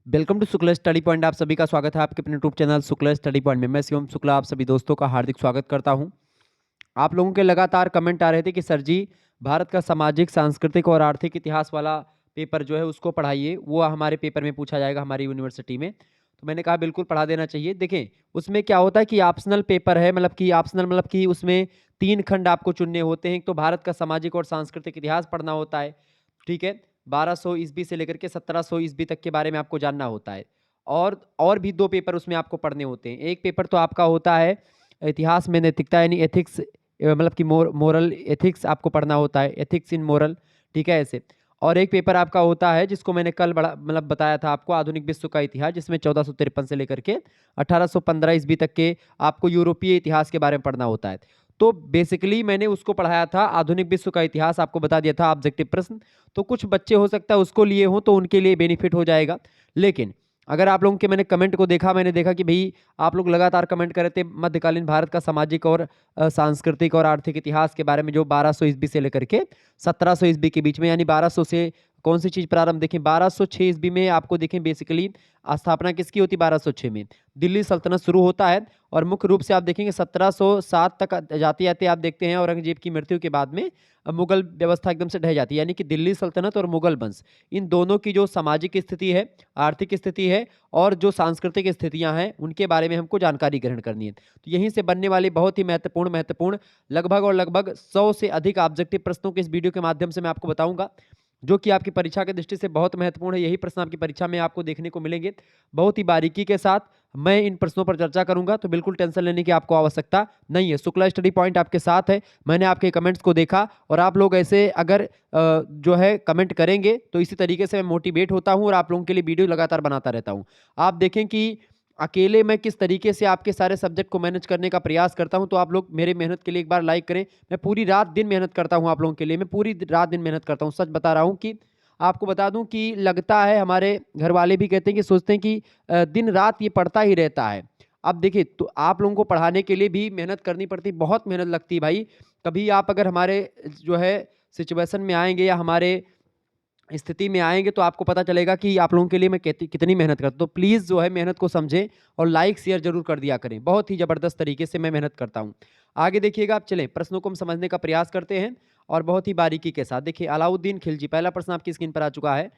Welcome to Shukla study point. आप सभी का स्वागत है आपके अपने YouTube channel Shukla study point में। मैं शिवम शुक्ला आप सभी दोस्तों का हार्दिक स्वागत करता हूं। आप लोगों के लगातार कमेंट आ रहे थे कि सर जी भारत का सामाजिक सांस्कृतिक और आर्थिक इतिहास वाला पेपर जो है उसको पढ़ाइए, वो हमारे पेपर में पूछा जाएगा हमारी यूनिवर्सिटी में। तो मैंने कहा बिल्कुल पढ़ा देना चाहिए। देखें उसमें क्या होता है कि ऑप्शनल पेपर है, मतलब कि ऑप्शनल मतलब कि उसमें 3 खंड आपको चुनने होते हैं। एक तो भारत का सामाजिक और सांस्कृतिक इतिहास पढ़ना होता है, ठीक है, 1200 ईस्वी से लेकर के 1700 ईस्वी तक के बारे में आपको जानना होता है। और भी 2 पेपर उसमें आपको पढ़ने होते हैं। एक पेपर तो आपका होता है इतिहास में नैतिकता यानी एथिक्स, मतलब कि मोरल एथिक्स आपको पढ़ना होता है, एथिक्स इन मोरल, ठीक है ऐसे। और एक पेपर आपका होता है जिसको मैंने कल बड़ा मतलब बताया था आपको, आधुनिक विश्व का इतिहास, जिसमें 1453 से लेकर के 1815 ईस्वी तक के आपको यूरोपीय इतिहास के बारे में पढ़ना होता है। तो बेसिकली मैंने उसको पढ़ाया था, आधुनिक विश्व का इतिहास आपको बता दिया था, ऑब्जेक्टिव प्रश्न। तो कुछ बच्चे हो सकता है उसको लिए हों तो उनके लिए बेनिफिट हो जाएगा। लेकिन अगर आप लोगों के मैंने कमेंट को देखा, मैंने देखा कि भाई आप लोग लगातार कमेंट कर रहे थे मध्यकालीन भारत का सामाजिक और सांस्कृतिक और आर्थिक इतिहास के बारे में, जो 1200 ईस्वी से लेकर के 1700 ईस्वी के बीच में, यानी 1200 से कौन सी चीज प्रारंभ, देखें 1206 ईस्वी में आपको देखें बेसिकली स्थापना किसकी होती, 1206 में दिल्ली सल्तनत शुरू होता है। और मुख्य रूप से आप देखेंगे 1707 तक जाते जाते आप देखते हैं औरंगजेब की मृत्यु के बाद में मुगल व्यवस्था एकदम से ढह जाती है। यानी कि दिल्ली सल्तनत और मुगल वंश, इन दोनों की जो सामाजिक स्थिति है, आर्थिक स्थिति है और जो सांस्कृतिक स्थितियां हैं, उनके बारे में हमको जानकारी ग्रहण करनी है। तो यहीं से बनने वाले बहुत ही महत्वपूर्ण लगभग 100 से अधिक ऑब्जेक्टिव प्रश्नों के इस वीडियो के माध्यम से मैं आपको बताऊंगा, जो कि आपकी परीक्षा की दृष्टि से बहुत महत्वपूर्ण है। यही प्रश्न आपकी परीक्षा में आपको देखने को मिलेंगे बहुत ही बारीकी के साथ। मैं इन प्रश्नों पर चर्चा करूंगा, तो बिल्कुल टेंशन लेने की आपको आवश्यकता नहीं है। शुक्ला स्टडी पॉइंट आपके साथ है। मैंने आपके कमेंट्स को देखा और आप लोग ऐसे अगर जो है कमेंट करेंगे तो इसी तरीके से मैं मोटिवेट होता हूं और आप लोगों के लिए वीडियो लगातार बनाता रहता हूं। आप देखें कि अकेले मैं किस तरीके से आपके सारे सब्जेक्ट को मैनेज करने का प्रयास करता हूं, तो आप लोग मेरे मेहनत के लिए एक बार लाइक करें। मैं पूरी रात दिन मेहनत करता हूं आप लोगों के लिए, मैं पूरी रात दिन मेहनत करता हूं, सच बता रहा हूं। कि आपको बता दूं कि लगता है, हमारे घर वाले भी कहते हैं कि सोचते हैं कि दिन रात ये पढ़ता ही रहता है। अब देखिए, तो आप लोगों को पढ़ाने के लिए भी मेहनत करनी पड़ती है, बहुत मेहनत लगती है भाई। कभी आप अगर हमारे जो है सिचुएशन में आएंगे या हमारे स्थिति में आएंगे तो आपको पता चलेगा कि आप लोगों के लिए मैं कितनी मेहनत करता हूं। तो प्लीज़ जो है मेहनत को समझें और लाइक शेयर जरूर कर दिया करें। बहुत ही ज़बरदस्त तरीके से मैं मेहनत करता हूं। आगे देखिएगा आप, चलें प्रश्नों को हम समझने का प्रयास करते हैं और बहुत ही बारीकी के साथ। देखिए, अलाउद्दीन खिलजी, पहला प्रश्न आपकी स्क्रीन पर आ चुका है।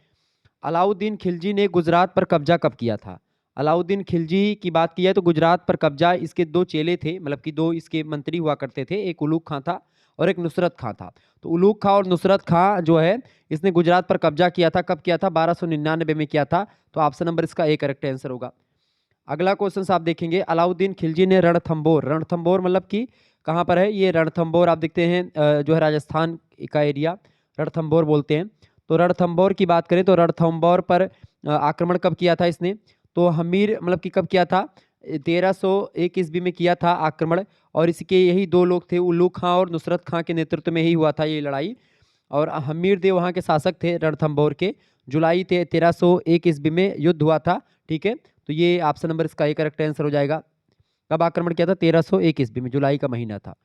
अलाउद्दीन खिलजी ने गुजरात पर कब्जा कब किया था? अलाउद्दीन खिलजी की बात की है तो गुजरात पर कब्जा, इसके दो चेले थे, मतलब कि दो इसके मंत्री हुआ करते थे, एक उलूग खां था और एक नुसरत खां था। तो उलूग खां और नुसरत खां जो है, इसने गुजरात पर कब्जा किया था। कब किया था? 1299 में किया था। तो ऑप्शन नंबर इसका ए करेक्ट आंसर होगा। अगला क्वेश्चन आप देखेंगे, अलाउद्दीन खिलजी ने रणथंबोर, रणथंबोर मतलब कि कहाँ पर है ये रणथंबोर, आप देखते हैं जो है राजस्थान का एरिया, रणथंबोर बोलते हैं। तो रणथंबोर की बात करें तो रणथंबोर पर आक्रमण कब किया था इसने? तो हमीर मतलब कि कब किया था? 1301 ईस्वी में किया था आक्रमण। और इसके यही दो लोग थे, उल्लू खां और नुसरत खां के नेतृत्व में ही हुआ था ये लड़ाई। और हमीर देव वहाँ के शासक थे रणथंबोर के। जुलाई 1301 ईस्वी में युद्ध हुआ था, ठीक है। तो ये ऑप्शन नंबर इसका एक करेक्ट आंसर हो जाएगा। कब आक्रमण किया था? 1301 ईस्वी में, जुलाई का महीना था।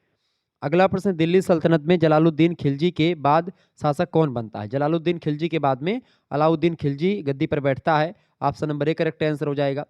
अगला प्रश्न, दिल्ली सल्तनत में जलालुद्दीन खिलजी के बाद शासक कौन बनता है? जलालुद्दीन खिलजी के बाद में अलाउद्दीन खिलजी गद्दी पर बैठता है। Option number A correct answer हो जाएगा।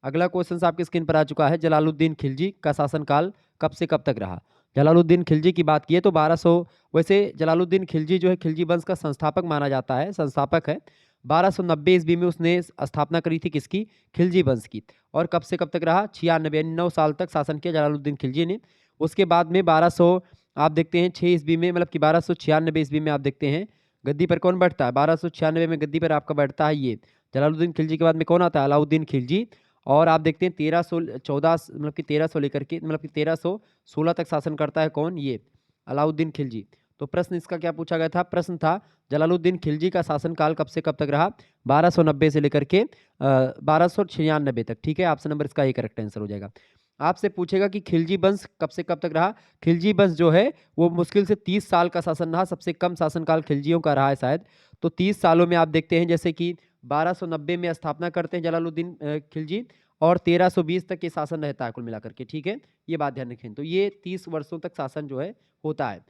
अगला क्वेश्चन आपकी स्क्रीन पर आ चुका है, जलालुद्दीन खिलजी का शासनकाल कब से कब तक रहा? जलालुद्दीन खिलजी की बात की है तो 1200, वैसे जलालुद्दीन खिलजी जो है खिलजी वंश का संस्थापक माना जाता है, संस्थापक है। 1290 ईस्वी में उसने स्थापना करी थी किसकी? खिलजी वंश की। और कब से कब तक रहा? 96 यानी 9 साल तक शासन किया जलालुद्दीन खिलजी ने। उसके बाद में 1200 आप देखते हैं 6 ईस्वी में, मतलब कि 1296 ईस्वी में आप देखते हैं गद्दी पर कौन बैठता है? 1296 में गद्दी पर आपका बैठता है ये जलालुद्दीन खिलजी के बाद में कौन आता है? अलाउद्दीन खिलजी। और आप देखते हैं 1314 मतलब कि 1300 लेकर के, मतलब कि 1316 तक शासन करता है कौन? ये अलाउद्दीन खिलजी। तो प्रश्न इसका क्या पूछा गया था? प्रश्न था जलालुद्दीन खिलजी का शासनकाल कब से कब तक रहा? 1290 से लेकर के 1296 तक, ठीक है। ऑप्शन नंबर इसका ये करेक्ट आंसर हो जाएगा। आपसे पूछेगा कि खिलजी वंश कब से कब तक रहा? खिलजी वंश जो है वो मुश्किल से 30 साल का शासन रहा, सबसे कम शासनकाल खिलजियों का रहा है शायद। तो 30 सालों में आप देखते हैं जैसे कि 1290 में स्थापना करते हैं जलालुद्दीन खिलजी, और 1320 तक के शासन रहता है कुल मिलाकर के, ठीक है। ये बात ध्यान रखें। तो ये 30 वर्षों तक शासन जो है होता है।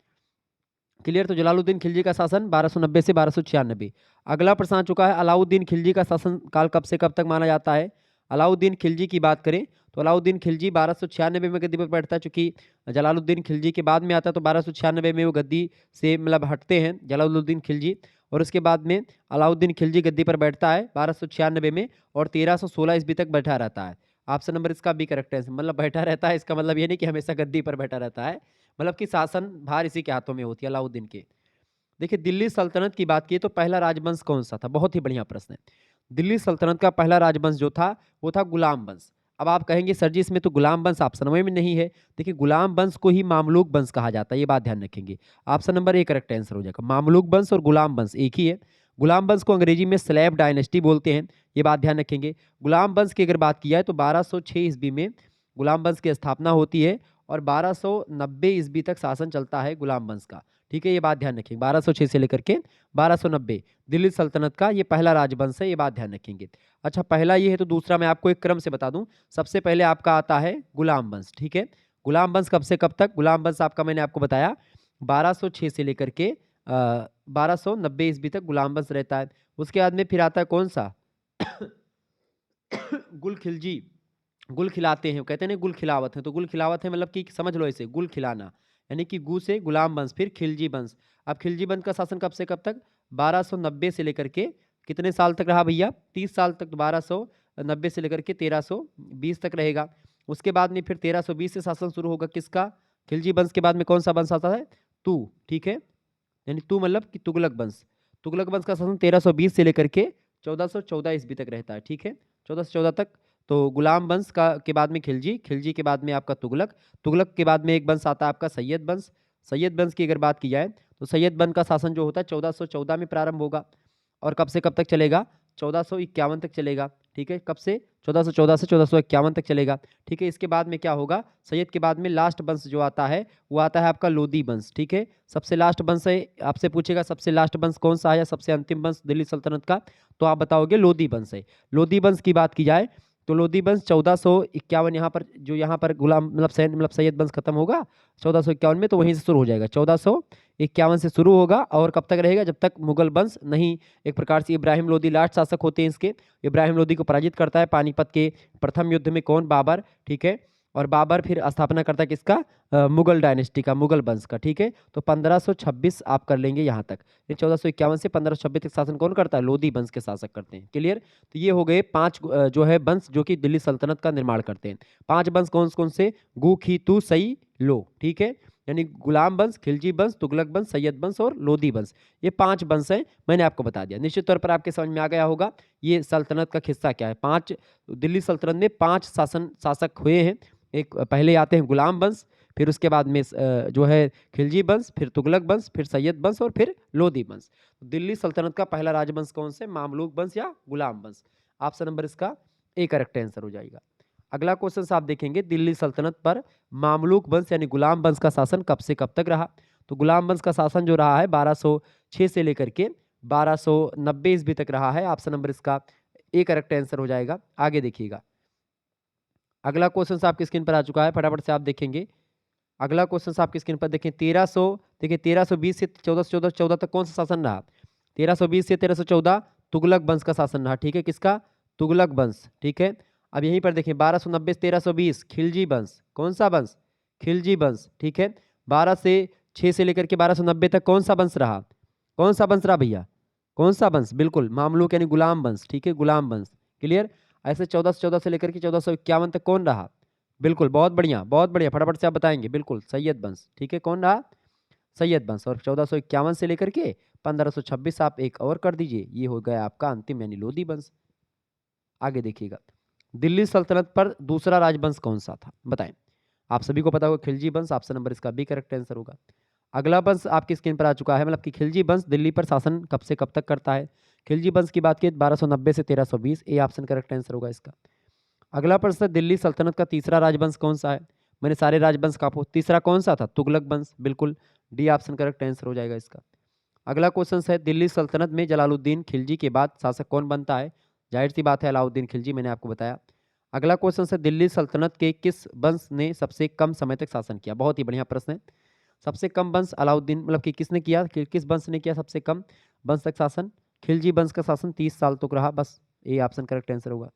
क्लियर। तो जलालुद्दीन खिलजी का शासन 1290 से 1296। अगला प्रश्न आ चुका है, अलाउद्दीन खिलजी का शासन काल कब से कब तक माना जाता है। अलाउद्दीन खिलजी की बात करें तो अलाउद्दीन खिलजी 1296 में गद्दी पर बैठता है, चूंकि जलालुद्दीन खिलजी के बाद में आता है तो 1296 में वो गद्दी से मतलब हटते हैं जलालुद्दीन खिलजी, और उसके बाद में अलाउद्दीन खिलजी गद्दी पर बैठता है 1296 में, और 1316 ईस्वी तक बैठा रहता है। ऑप्शन नंबर इसका बी करेक्ट है। मतलब बैठा रहता है, इसका मतलब ये नहीं कि हमेशा गद्दी पर बैठा रहता है, मतलब कि शासन भार इसी के हाथों में होती है, अलाउद्दीन के। देखिए दिल्ली सल्तनत की बात की तो पहला राजवंश कौन सा था, बहुत ही बढ़िया प्रश्न है। दिल्ली सल्तनत का पहला राजवंश जो था वो था गुलाम वंश। अब आप कहेंगे सर जी इसमें तो गुलाम वंश ऑप्शन में नहीं है। देखिए गुलाम वंश को ही मामलूक वंश कहा जाता है, ये बात ध्यान रखेंगे। Option number A correct answer हो जाएगा। मामलूक वंश और गुलाम वंश एक ही है। गुलाम वंश को अंग्रेजी में स्लेव डायनेस्टी बोलते हैं, ये बात ध्यान रखेंगे। गुलाम वंश की अगर बात की जाए तो 1206 ईस्वी में गुलाम वंश की स्थापना होती है, और 1290 ईस्वी तक शासन चलता है गुलाम वंश का। ठीक है, ये बात ध्यान रखेंगे। 1206 से लेकर के 1290 दिल्ली सल्तनत का ये पहला राजवंश है, ये बात ध्यान रखेंगे। अच्छा पहला ये है, तो दूसरा मैं आपको एक क्रम से बता दूं। सबसे पहले आपका आता है गुलाम वंश। ठीक है, गुलाम वंश कब से कब तक, गुलाम वंश आपका मैंने आपको बताया 1206 से लेकर के 1290 ईस्वी तक गुलाम वंश रहता है। उसके बाद में फिर आता है कौन सा गुल खिलजी। गुल खिलाते हैं, कहते हैं ना गुल खिलावत है, तो गुल खिलावत है मतलब कि समझ लो इसे गुल खिलाना, यानी कि गु से गुलाम वंश, फिर खिलजी वंश। अब खिलजी वंश का शासन कब से कब तक, 1290 से लेकर के कितने साल तक रहा भैया, 30 साल तक। 1290 से लेकर के 1320 तक रहेगा। उसके बाद में फिर 1320 से शासन शुरू होगा किसका, खिलजी वंश के बाद में कौन सा वंश आता है, तू। ठीक है, यानी तू मतलब कि तुगलक वंश। तुगलक वंश का शासन 1320 से लेकर के 1414 ईस्वी तक रहता है। ठीक है, 1414 तक। तो गुलाम वंश का के बाद में खिलजी, खिलजी के बाद में आपका तुगलक, तुगलक के बाद में एक वंश आता है आपका सैयद वंश। सैयद वंश की अगर बात की जाए तो सैयद वंश का शासन जो होता है 1414 में प्रारंभ होगा, और कब से कब तक चलेगा, 1451 तक चलेगा। ठीक है, कब से, 1414 से 1451 तक चलेगा। ठीक है, इसके बाद में क्या होगा, सैयद के बाद में लास्ट वंश जो आता है वो आता है आपका लोदी वंश। ठीक है, सबसे लास्ट वंश है, आपसे पूछेगा सबसे लास्ट वंश कौन सा है या सबसे अंतिम वंश दिल्ली सल्तनत का, तो आप बताओगे लोदी वंश है। लोदी वंश की बात की जाए तो लोदी वंश 1451 यहाँ पर, जो यहाँ पर गुलाम मतलब सैयद वंश खत्म होगा 1451 में, तो वहीं से शुरू हो जाएगा। 1451 से शुरू होगा, और कब तक रहेगा, जब तक मुगल वंश नहीं, एक प्रकार से इब्राहिम लोदी लास्ट शासक होते हैं इसके। इब्राहिम लोदी को पराजित करता है पानीपत के प्रथम युद्ध में कौन, बाबर। ठीक है, और बाबर फिर स्थापना करता है किसका, मुगल डायनेस्टी का, मुगल वंश का। ठीक है, तो 1526 आप कर लेंगे यहाँ तक। 1451 से 1526 तक शासन कौन करता है, लोदी वंश के शासक करते हैं। क्लियर। तो ये हो गए 5 जो है वंश जो कि दिल्ली सल्तनत का निर्माण करते हैं। 5 वंश कौन कौन से, गु खी तू सई लो। ठीक है, यानी गुलाम वंश, खिलजी वंश, तुगलक वंश, सैयद वंश और लोदी वंश, ये 5 वंश हैं। मैंने आपको बता दिया, निश्चित तौर पर आपके समझ में आ गया होगा ये सल्तनत का किस्सा क्या है। 5 दिल्ली सल्तनत में 5 शासक हुए हैं। एक पहले आते हैं गुलाम वंश, फिर उसके बाद में जो है खिलजी वंश, फिर तुगलक वंश, फिर सैयद वंश और फिर लोदी वंश। दिल्ली सल्तनत का पहला राजवंश कौन से, मामलूक वंश या गुलाम वंश। ऑप्शन नंबर इसका ए करेक्ट आंसर हो जाएगा। अगला क्वेश्चन आप देखेंगे, दिल्ली सल्तनत पर मामलूक वंश यानी गुलाम वंश का शासन कब से कब तक रहा। तो गुलाम वंश का शासन जो रहा है 1206 से लेकर के 1290 ईस्वी तक रहा है। ऑप्शन नंबर इसका ए करेक्ट आंसर हो जाएगा। आगे देखिएगा, अगला क्वेश्चन आपकी स्क्रीन पर आ चुका है, फटाफट से आप देखेंगे। अगला क्वेश्चन आपकी स्क्रीन पर देखें, 1300, देखिए 1320 से 1414 तक कौन सा शासन रहा, 1320 से 1314 तुगलक वंश का शासन रहा। ठीक है, किसका, तुगलक वंश। ठीक है, अब यहीं पर देखें 1290 से 1320 खिलजी वंश, कौन सा वंश, खिलजी वंश। ठीक है, 12 से 6 से लेकर के 1290 तक कौन सा वंश रहा, कौन सा वंश रहा भैया, कौन सा वंश, बिल्कुल मामलूक यानी गुलाम वंश। ठीक है, गुलाम वंश। क्लियर। ऐसे 1414 से लेकर के 1451 तक कौन रहा, बिल्कुल बहुत बढ़िया बहुत बढ़िया, फटाफट से आप बताएंगे, बिल्कुल सैयद वंश। ठीक है, कौन रहा, सैयद वंश। और 1451 से लेकर के 1526 आप एक और कर दीजिए, ये हो गया आपका अंतिम यानी लोदी वंश। आगे देखिएगा, दिल्ली सल्तनत पर दूसरा राजवंश कौन सा था, बताएं। आप सभी को पता होगा खिलजी वंश, ऑप्शन नंबर इसका बी करेक्ट आंसर होगा। अगला वंश आपकी स्क्रीन पर आ चुका है, मतलब कि खिलजी वंश दिल्ली पर शासन कब से कब तक करता है। खिलजी वंश की बात की 1290 से 1320, ए ऑप्शन करेक्ट आंसर होगा इसका। अगला प्रश्न, दिल्ली सल्तनत का तीसरा राजवंश कौन सा है। मैंने सारे राजवंश का आपको, तीसरा कौन सा था, तुगलक वंश, बिल्कुल डी ऑप्शन करेक्ट आंसर हो जाएगा इसका। अगला क्वेश्चन है, दिल्ली सल्तनत में जलालुद्दीन खिलजी के बाद शासक कौन बनता है। जाहिर सी बात है अलाउद्दीन खिलजी, मैंने आपको बताया। अगला क्वेश्चन है, दिल्ली सल्तनत के किस वंश ने सबसे कम समय तक शासन किया। बहुत ही बढ़िया प्रश्न है। सबसे कम वंश अलाउद्दीन मतलब कि किसने किया, किस वंश ने किया सबसे कम वंश तक शासन? खिलजी वंश का शासन 30 साल तक रहा, बस ये ऑप्शन करेक्ट आंसर होगा।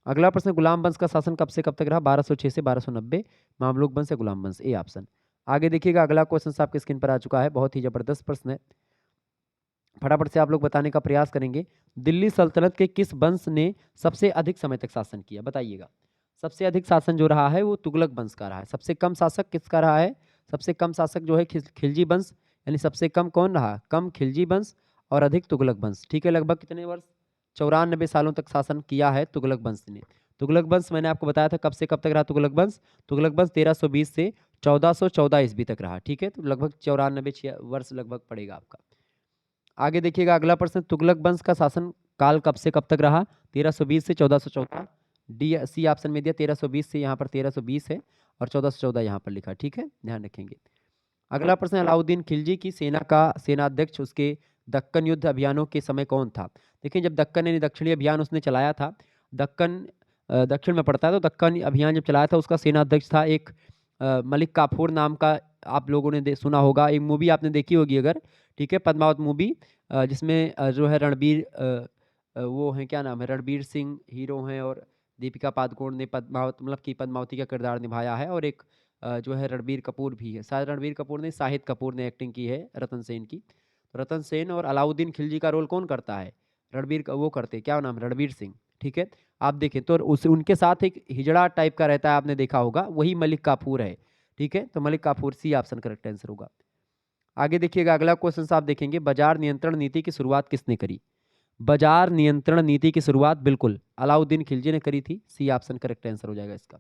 अगला प्रश्न, गुलाम वंश का शासन कब से कब तक रहा? 1206 से 1290। मामलुक वंश या गुलाम वंश, ए ऑप्शन। आगे देखिएगा, अगला क्वेश्चन आपके स्क्रीन पर आ चुका है, बहुत ही जबरदस्त प्रश्न है, फटाफट से आप लोग बताने का प्रयास करेंगे। दिल्ली सल्तनत के किस वंश ने सबसे अधिक समय तक शासन किया, बताइएगा। सबसे अधिक शासन जो रहा है वो तुगलक वंश का रहा है। सबसे कम शासक किसका रहा है? सबसे कम शासक जो है खिलजी वंश, यानी सबसे कम कौन रहा? कम खिलजी वंश और अधिक तुगलक वंश। ठीक है, लगभग कितने वर्ष? 94 सालों तक शासन किया है तुगलक वंश ने। तुगलक वंश मैंने आपको बताया था कब से कब तक रहा तुगलक वंश। तुगलक वंश 1320 से 1414 ईस्वी तक रहा। ठीक है, तो लगभग 94 वर्ष लगभग पड़ेगा आपका। आगे देखिएगा, अगला प्रश्न, तुगलक वंश का शासन काल कब से कब तक रहा? 1320 से 1414। डी सी ऑप्शन में दिया 1320 से, यहाँ पर 1320 है और 1414 यहाँ पर लिखा। ठीक है, ध्यान रखेंगे। अगला प्रश्न, अलाउद्दीन खिलजी की सेना का सेनाध्यक्ष उसके दक्कन युद्ध अभियानों के समय कौन था? देखिए, जब दक्कन यानी दक्षिणी अभियान उसने चलाया था, दक्कन दक्षिण में पड़ता है, तो दक्कन अभियान जब चलाया था उसका सेनाध्यक्ष था एक मलिक काफूर नाम का, आप लोगों ने सुना होगा, एक मूवी आपने देखी होगी अगर, ठीक है, पद्मावत मूवी, जिसमें जो है रणबीर वो हैं, क्या नाम है, रणबीर सिंह हीरो हैं और दीपिका पादुकोण ने पद्मावत मतलब कि पद्मावती का किरदार निभाया है, और एक जो है रणबीर कपूर भी है, शायद रणबीर कपूर ने, शाहिद कपूर ने एक्टिंग की है रतन सेन की। तो रतन सेन और अलाउद्दीन खिलजी का रोल कौन करता है? रणबीर का वो करते, क्या नाम है, रणबीर सिंह। ठीक है, आप देखें तो उस उनके साथ एक हिजड़ा टाइप का रहता है, आपने देखा होगा, वही मलिक काफूर है। ठीक है, तो मलिक काफूर, सी ऑप्शन करेक्ट आंसर होगा। आगे देखिएगा, अगला क्वेश्चन आप देखेंगे, बाजार नियंत्रण नीति की शुरुआत किसने करी? बाजार नियंत्रण नीति की शुरुआत बिल्कुल अलाउद्दीन खिलजी ने करी थी, सी ऑप्शन करेक्ट आंसर हो जाएगा इसका।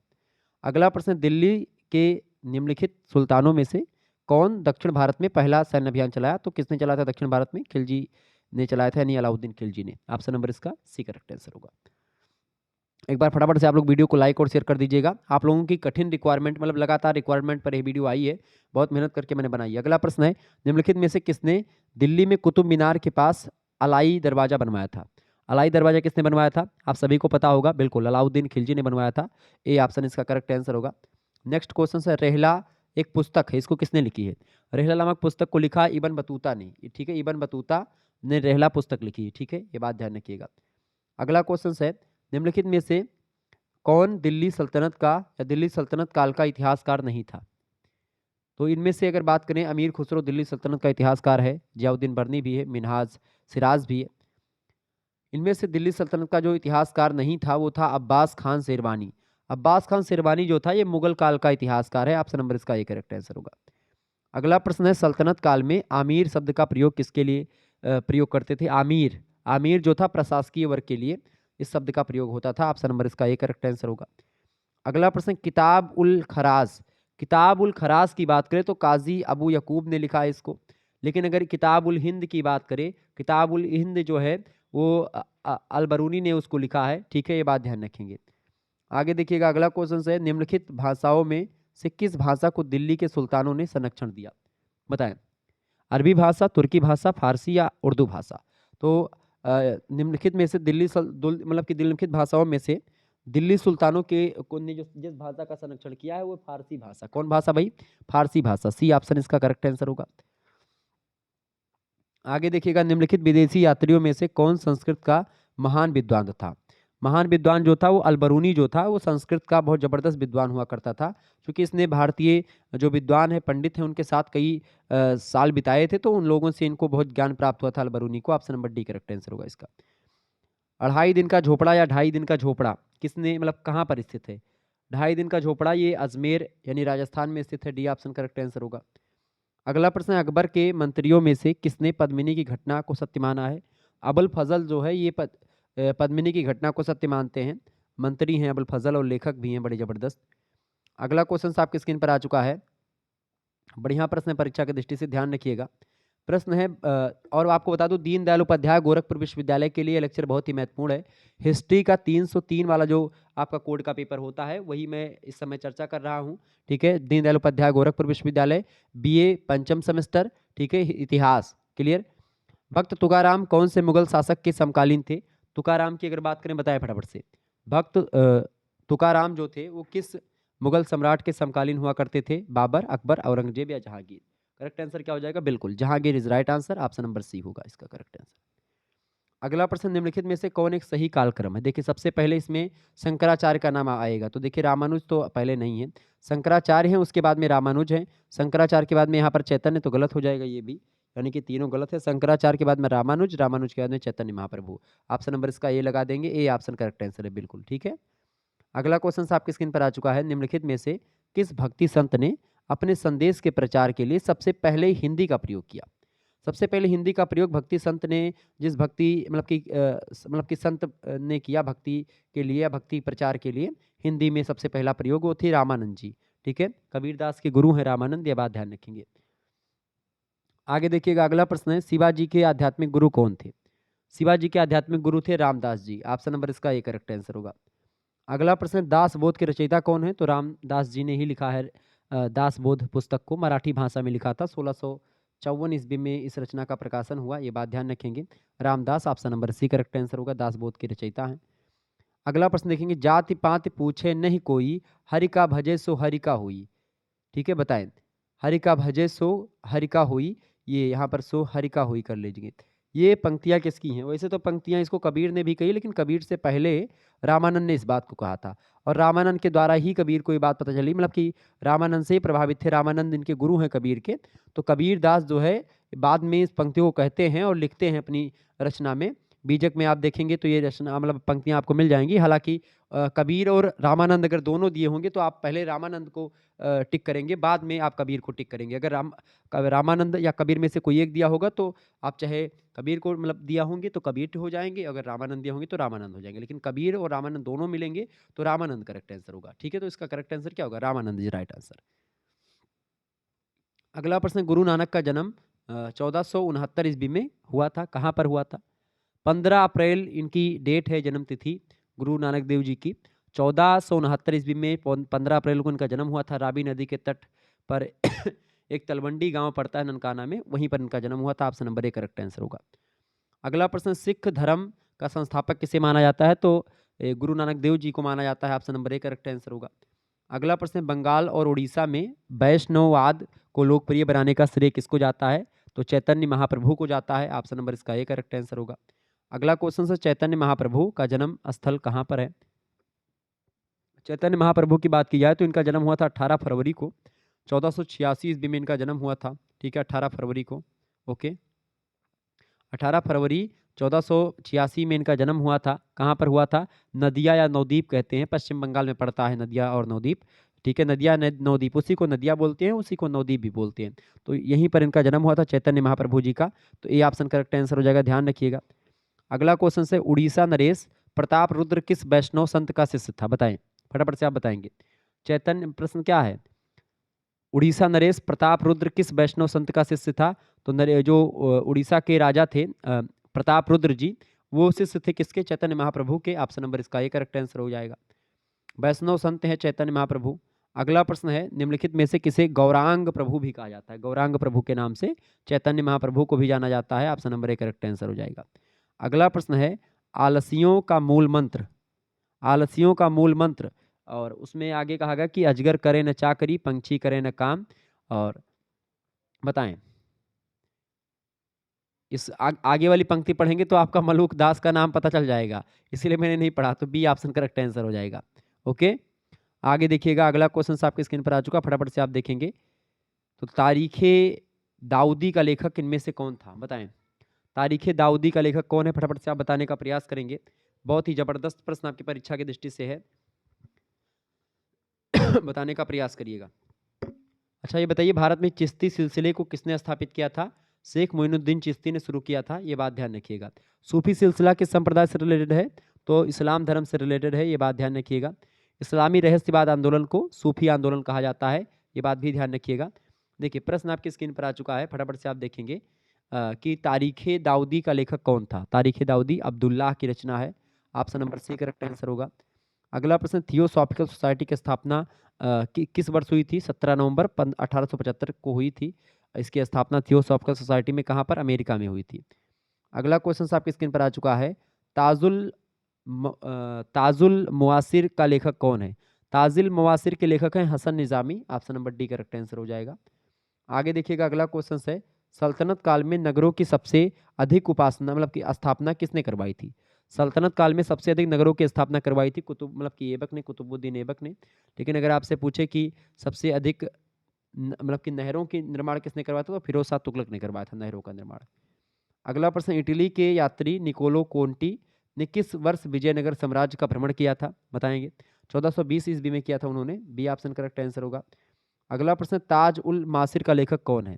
अगला प्रश्न, दिल्ली के निम्नलिखित सुल्तानों में से कौन दक्षिण भारत में पहला सैन्य अभियान चलाया? तो किसने चलाया था दक्षिण भारत में? खिलजी ने चलाया था, यानी अलाउद्दीन खिलजी ने। ऑप्शन नंबर इसका सी करेक्ट आंसर होगा। एक बार फटाफट से आप लोग वीडियो को लाइक और शेयर कर दीजिएगा। आप लोगों की कठिन रिक्वायरमेंट, मतलब लगातार रिक्वायरमेंट पर यह वीडियो आई है, बहुत मेहनत करके मैंने बनाई है। अगला प्रश्न है, निम्नलिखित में से किसने दिल्ली में कुतुब मीनार के पास अलाई दरवाजा बनवाया था? अलाई दरवाजा किसने बनवाया था? आप सभी को पता होगा, बिल्कुल अलाउद्दीन खिलजी ने बनवाया था, ए ऑप्शन इसका करेक्ट आंसर होगा। नेक्स्ट क्वेश्चन है, रेहला एक पुस्तक है, इसको किसने लिखी है? रेहला नामक पुस्तक को लिखा इबन बतूता ने। ठीक है, इबन बतूता ने रेहला पुस्तक लिखी है। ठीक है, ये बात ध्यान रखिएगा। अगला क्वेश्चन है, निम्नलिखित में से कौन दिल्ली सल्तनत का या दिल्ली सल्तनत काल का इतिहासकार नहीं था? तो इनमें से अगर बात करें, अमीर खुसरो दिल्ली सल्तनत का इतिहासकार है, जियाउद्दीन बर्नी भी है, मिनहाज सिराज भी है। इनमें से दिल्ली सल्तनत का जो इतिहासकार नहीं था वो था अब्बास खान शेरवानी। अब्बास खान शेरवानी जो था ये मुगल काल का इतिहासकार है, ऑप्शन नंबर इसका ये करेक्ट आंसर होगा। अगला प्रश्न है, सल्तनत काल में आमीर शब्द का प्रयोग किसके लिए प्रयोग करते थे? आमीर, आमीर जो था प्रशासकीय वर्ग के लिए इस शब्द का प्रयोग होता था, ऑप्शन नंबर इसका ये करेक्ट आंसर होगा। अगला प्रश्न, किताब उल खराज, किताब उल खराज की बात करें तो काजी अबू यकूब ने लिखा है इसको, लेकिन अगर किताब उल हिंद की बात करें, किताब उल हिंद जो है वो अल बरूनी ने उसको लिखा है। ठीक है, ये बात ध्यान रखेंगे। आगे देखिएगा, अगला क्वेश्चन है, निम्नलिखित भाषाओं में से किस भाषा को दिल्ली के सुल्तानों ने संरक्षण दिया? बताएं, अरबी भाषा, तुर्की भाषा, फारसी या उर्दू भाषा? तो निम्नलिखित में से मतलब कि निम्नलिखित भाषाओं में से दिल्ली सुल्तानों के को ने जो जिस भाषा का संरक्षण किया है वो फारसी भाषा। कौन भाषा भाई? फारसी भाषा, सी ऑप्शन इसका करेक्ट आंसर होगा। आगे देखिएगा, निम्नलिखित विदेशी यात्रियों में से कौन संस्कृत का महान विद्वान था? महान विद्वान जो था वो अलबरूनी जो था वो संस्कृत का बहुत जबरदस्त विद्वान हुआ करता था, क्योंकि इसने भारतीय जो विद्वान है, पंडित हैं, उनके साथ कई साल बिताए थे, तो उन लोगों से इनको बहुत ज्ञान प्राप्त हुआ था अलबरूनी को। Option number D correct answer होगा इसका। 2.5 दिन का झोपड़ा या 2.5 दिन का झोपड़ा किसने, मतलब कहाँ पर स्थित है? 2.5 दिन का झोपड़ा ये अजमेर यानी राजस्थान में स्थित है, डी ऑप्शन करेक्ट आंसर होगा। अगला प्रश्न है, अकबर के मंत्रियों में से किसने पद्मिनी की घटना को सत्य माना है? अबुल फजल जो है ये पद्मिनी की घटना को सत्य मानते हैं, मंत्री हैं अबुल फजल और लेखक भी हैं बड़े जबरदस्त। अगला क्वेश्चन आपके स्क्रीन पर आ चुका है, बढ़िया प्रश्न है, परीक्षा की दृष्टि से ध्यान रखिएगा। प्रश्न है और आपको बता दूं, दीनदयाल उपाध्याय गोरखपुर विश्वविद्यालय के लिए लेक्चर बहुत ही महत्वपूर्ण है। हिस्ट्री का 303 वाला जो आपका कोड का पेपर होता है वही मैं इस समय चर्चा कर रहा हूं। ठीक है, दीनदयाल उपाध्याय गोरखपुर विश्वविद्यालय, बीए पंचम सेमेस्टर। ठीक है, इतिहास क्लियर। भक्त तुकाराम कौन से मुगल शासक के समकालीन थे? तुकाराम की अगर बात करें, बताए फटाफट से। भक्त तुकाराम जो थे वो किस मुगल सम्राट के समकालीन हुआ करते थे? बाबर, अकबर, औरंगजेब या जहांगीर? करेक्ट आंसर क्या हो जाएगा? बिल्कुल Jahangir is right answer, option number C होगा इसका करेक्ट आंसर। अगला प्रश्न, निम्नलिखित में से कौन एक सही कालक्रम है? देखिए सबसे पहले इसमें शंकराचार्य का नाम आएगा, तो देखिए रामानुज तो पहले नहीं है, शंकराचार्य हैं, उसके बाद में रामानुज है, शंकराचार्य के बाद में यहाँ पर चैतन्य, तो गलत हो जाएगा ये भी, यानी कि तीनों गलत है। शंकराचार्य के बाद में रामानुज, रामानुज के बाद में चैतन्य महाप्रभु। ऑप्शन नंबर इसका ए लगा देंगे, ए ऑप्शन करेक्ट आंसर है बिल्कुल, ठीक है। अगला क्वेश्चन आपकी स्क्रीन पर आ चुका है, निम्नलिखित में से किस भक्ति संत ने अपने संदेश के प्रचार के लिए सबसे पहले हिंदी का प्रयोग किया? सबसे पहले हिंदी का प्रयोग भक्ति संत ने, जिस भक्ति मतलब कि संत ने किया भक्ति के लिए या भक्ति प्रचार के लिए हिंदी में सबसे पहला प्रयोग, वो थे रामानंद जी, ठीक है। कबीरदास के गुरु हैं रामानंद, ये बात ध्यान रखेंगे। आगे देखिएगा, अगला प्रश्न है, शिवाजी के आध्यात्मिक गुरु कौन थे? शिवाजी के आध्यात्मिक गुरु थे रामदास जी, ऑप्शन नंबर इसका ए करेक्ट आंसर होगा। अगला प्रश्न, दास बोध के रचयिता कौन है? तो रामदास जी ने ही लिखा है दास बोध पुस्तक को, मराठी भाषा में लिखा था, 1654 ईस्वी में इस रचना का प्रकाशन हुआ, ये बात ध्यान रखेंगे। Ramdas, option number C correct answer होगा, दास बोध के रचयिता हैं। अगला प्रश्न देखेंगे, जाति पाति पूछे नहीं कोई, हरि का भजे सो हरि का हुई, ठीक है, बताएं। हरि का भजे सो हरि का हुई, ये यहाँ पर सो हरि का हुई कर लीजिए। ये पंक्तियाँ किसकी हैं? वैसे तो पंक्तियाँ इसको कबीर ने भी कही, लेकिन कबीर से पहले रामानंद ने इस बात को कहा था, और रामानंद के द्वारा ही कबीर को ये बात पता चली, मतलब कि रामानंद से ही प्रभावित थे, रामानंद इनके गुरु हैं कबीर के। तो कबीर दास जो है बाद में इस पंक्तियों को कहते हैं और लिखते हैं अपनी रचना में। बीजक में आप देखेंगे तो ये रचना मतलब पंक्तियाँ आपको मिल जाएंगी। हालांकि कबीर और रामानंद अगर दोनों दिए होंगे तो आप पहले रामानंद को टिक करेंगे, बाद में आप कबीर को टिक करेंगे। अगर रामानंद या कबीर में से कोई एक दिया होगा तो आप चाहे कबीर को मतलब दिया होंगे तो कबीर हो जाएंगे, अगर रामानंद दिया होंगे तो रामानंद हो जाएंगे, लेकिन कबीर और रामानंद दोनों मिलेंगे तो रामानंद करेक्ट आंसर होगा, ठीक है। तो इसका करेक्ट आंसर क्या होगा? Ramanand is right answer. अगला प्रश्न, गुरु नानक का जन्म 1469 ईस्वी में हुआ था, कहाँ पर हुआ था? 15 अप्रैल इनकी डेट है, जन्म तिथि गुरु नानक देव जी की। 1469 ईस्वी में 15 अप्रैल को इनका जन्म हुआ था, रावी नदी के तट पर एक तलवंडी गांव पड़ता है ननकाना में, वहीं पर इनका जन्म हुआ था, option number A correct answer होगा। अगला प्रश्न, सिख धर्म का संस्थापक किसे माना जाता है? तो गुरु नानक देव जी को माना जाता है, option number A correct answer होगा। अगला प्रश्न, बंगाल और उड़ीसा में वैष्णववाद को लोकप्रिय बनाने का श्रेय किसको जाता है? तो चैतन्य महाप्रभु को जाता है, ऑप्शन नंबर इसका ए करेक्ट आंसर होगा। अगला क्वेश्चन से, चैतन्य महाप्रभु का जन्म स्थल कहाँ पर है? चैतन्य महाप्रभु की बात की जाए तो इनका जन्म हुआ था 18 फरवरी को, 1486 ईस्वी में इनका जन्म हुआ था, ठीक है, 18 फरवरी को, ओके। 18 फरवरी 1486 में इनका जन्म हुआ था, कहाँ पर हुआ था? नदिया या नवद्वीप कहते हैं, पश्चिम बंगाल में पड़ता है नदिया और नवद्वीप, ठीक है। नदिया नवद्वीप, उसी को नदिया बोलते हैं, उसी को नवद्वीप भी बोलते हैं। तो यहीं पर इनका जन्म हुआ था चैतन्य महाप्रभु जी का, तो ये ऑप्शन करेक्ट आंसर हो जाएगा, ध्यान रखिएगा। अगला क्वेश्चन से, उड़ीसा नरेश प्रताप रुद्र किस वैष्णव संत का शिष्य था? बताएं, फटाफट से आप बताएंगे। चैतन्य, प्रश्न क्या है? उड़ीसा नरेश प्रताप रुद्र किस वैष्णव संत का शिष्य था? तो जो उड़ीसा के राजा थे प्रताप रुद्र जी, वो शिष्य थे किसके? चैतन्य महाप्रभु के, ऑप्शन नंबर इसका एक करेक्ट आंसर हो जाएगा। वैष्णव संत है चैतन्य महाप्रभु। अगला प्रश्न है, निम्नलिखित में से किसे गौरांग प्रभु भी कहा जाता है? गौरांग प्रभु के नाम से चैतन्य महाप्रभु को भी जाना जाता है, ऑप्शन नंबर एक करेक्ट आंसर हो जाएगा। अगला प्रश्न है, आलसियों का मूल मंत्र, आलसियों का मूल मंत्र, और उसमें आगे कहा गया कि अजगर करे न चाकरी, पंछी करे न काम, और बताएं। इस आगे वाली पंक्ति पढ़ेंगे तो आपका मलूक दास का नाम पता चल जाएगा, इसीलिए मैंने नहीं पढ़ा, तो बी ऑप्शन करेक्ट आंसर हो जाएगा, ओके। आगे देखिएगा, अगला क्वेश्चन आपके स्क्रीन पर आ चुका, फटाफट से आप देखेंगे। तो तारीखे दाऊदी का लेखक इनमें से कौन था? बताएं, तारीखे दाऊदी का लेखक कौन है? फटाफट से आप बताने का प्रयास करेंगे, बहुत ही जबरदस्त प्रश्न आपकी परीक्षा की दृष्टि से है बताने का प्रयास करिएगा। अच्छा ये बताइए, भारत में चिश्ती सिलसिले को किसने स्थापित किया था? शेख मोइनुद्दीन चिश्ती ने शुरू किया था, ये बात ध्यान रखिएगा। सूफी सिलसिला किस संप्रदाय से रिलेटेड है? तो इस्लाम धर्म से रिलेटेड है, ये बात ध्यान रखिएगा। इस्लामी रहस्यवाद आंदोलन को सूफी आंदोलन कहा जाता है, ये बात भी ध्यान रखिएगा। देखिए प्रश्न आपकी स्क्रीन पर आ चुका है, फटाफट से आप देखेंगे कि तारीखे दाऊदी का लेखक कौन था? तारीखे दाऊदी अब्दुल्लाह की रचना है, option number C correct answer होगा। अगला प्रश्न, थियोसॉफिकल सोसाइटी की स्थापना किस वर्ष हुई थी? 17 नवंबर 1875 को हुई थी। इसकी स्थापना थियोसॉफिकल सोसाइटी में कहाँ पर? अमेरिका में हुई थी। अगला क्वेश्चन आपकी स्क्रीन पर आ चुका है, ताजुल मुआसिर का लेखक कौन है? ताजुल मुआसिर के लेखक हैं Hasan Nizami, option number D correct answer हो जाएगा। आगे देखिएगा अगला क्वेश्चन है, सल्तनत काल में नगरों की सबसे अधिक उपासना मतलब की स्थापना किसने करवाई थी? सल्तनत काल में सबसे अधिक नगरों की स्थापना करवाई थी मतलब कि ऐबक ने, कुतुबुद्दीन ऐबक ने। लेकिन अगर आपसे पूछे कि सबसे अधिक मतलब कि नहरों के निर्माण किसने करवाया था, तो फिरोज शाह तुगलक ने करवाया था नहरों का निर्माण। अगला प्रश्न, इटली के यात्री निकोलो कोंटी ने किस वर्ष विजयनगर साम्राज्य का भ्रमण किया था? बताएंगे। 1420 ईस्वी में किया था उन्होंने, बी ऑप्शन करेक्ट आंसर होगा। अगला प्रश्न, ताज उल मासिर का लेखक कौन है?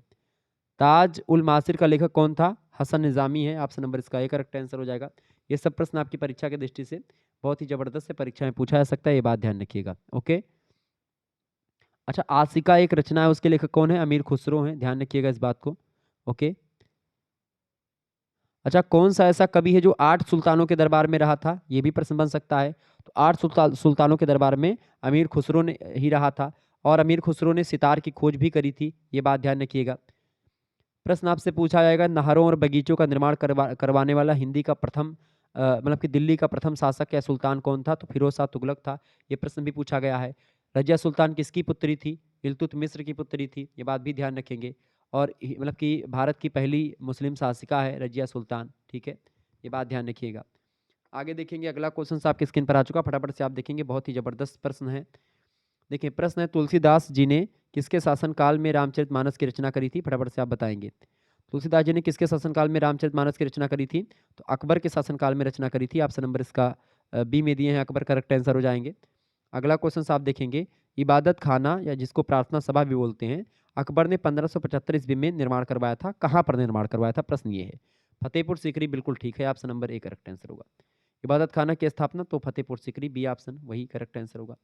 ताज उल मासिर का लेखक कौन था? हसन निजामी है, ऑप्शन नंबर इसका ए करेक्ट आंसर हो जाएगा। ये सब प्रश्न आपकी परीक्षा की दृष्टि से बहुत ही जबरदस्त है, परीक्षा में पूछा जा सकता है, ये बात ध्यान रखिएगा। ओके। अच्छा, आशिका एक रचना है, उसके लेखक कौन है? अमीर खुसरो हैं, ध्यान रखिएगा इस बात को। ओके। अच्छा, कौन सा ऐसा कवि है जो 8 सुल्तानों के दरबार में रहा था? ये भी प्रश्न बन सकता है। तो 8 सुल्तानों के दरबार में अमीर खुसरो ने ही रहा था, और अमीर खुसरो ने सितार की खोज भी करी थी, ये बात ध्यान रखिएगा। प्रश्न आपसे पूछा जाएगा, नहरों और बगीचों का निर्माण करवाने वाला हिंदी का प्रथम मतलब कि दिल्ली का प्रथम शासक या सुल्तान कौन था? तो फिरोज शाह तुगलक था, ये प्रश्न भी पूछा गया है। रजिया सुल्तान किसकी पुत्री थी? इल्तुतमिश की पुत्री थी, ये बात भी ध्यान रखेंगे। और मतलब कि भारत की पहली मुस्लिम शासिका है रजिया सुल्तान, ठीक है, ये बात ध्यान रखिएगा। आगे देखेंगे, अगला क्वेश्चन आपकी स्क्रीन पर आ चुका, फटाफट से आप देखेंगे, बहुत ही जबरदस्त प्रश्न है। देखिए प्रश्न है, तुलसीदास जी ने किसके शासनकाल में रामचरितमानस की रचना करी थी? फटाफट से आप बताएंगे। तुलसीदास जी ने किसके शासनकाल में रामचरितमानस की रचना करी थी? तो अकबर के शासनकाल में रचना करी थी, ऑप्शन नंबर इसका बी में दिए हैं, अकबर करेक्ट आंसर हो जाएंगे। अगला क्वेश्चन आप देखेंगे, इबादत खाना या जिसको प्रार्थना सभा भी बोलते हैं, अकबर ने 1575 ईस्वी में निर्माण करवाया था, कहाँ पर निर्माण करवाया था? प्रश्न ये है। फतेहपुर सीकरी, बिल्कुल ठीक है, option number A correct answer होगा। इबादत खाना की स्थापना तो फतेहपुर सीकरी, बी ऑप्शन वही करेक्ट आंसर होगा।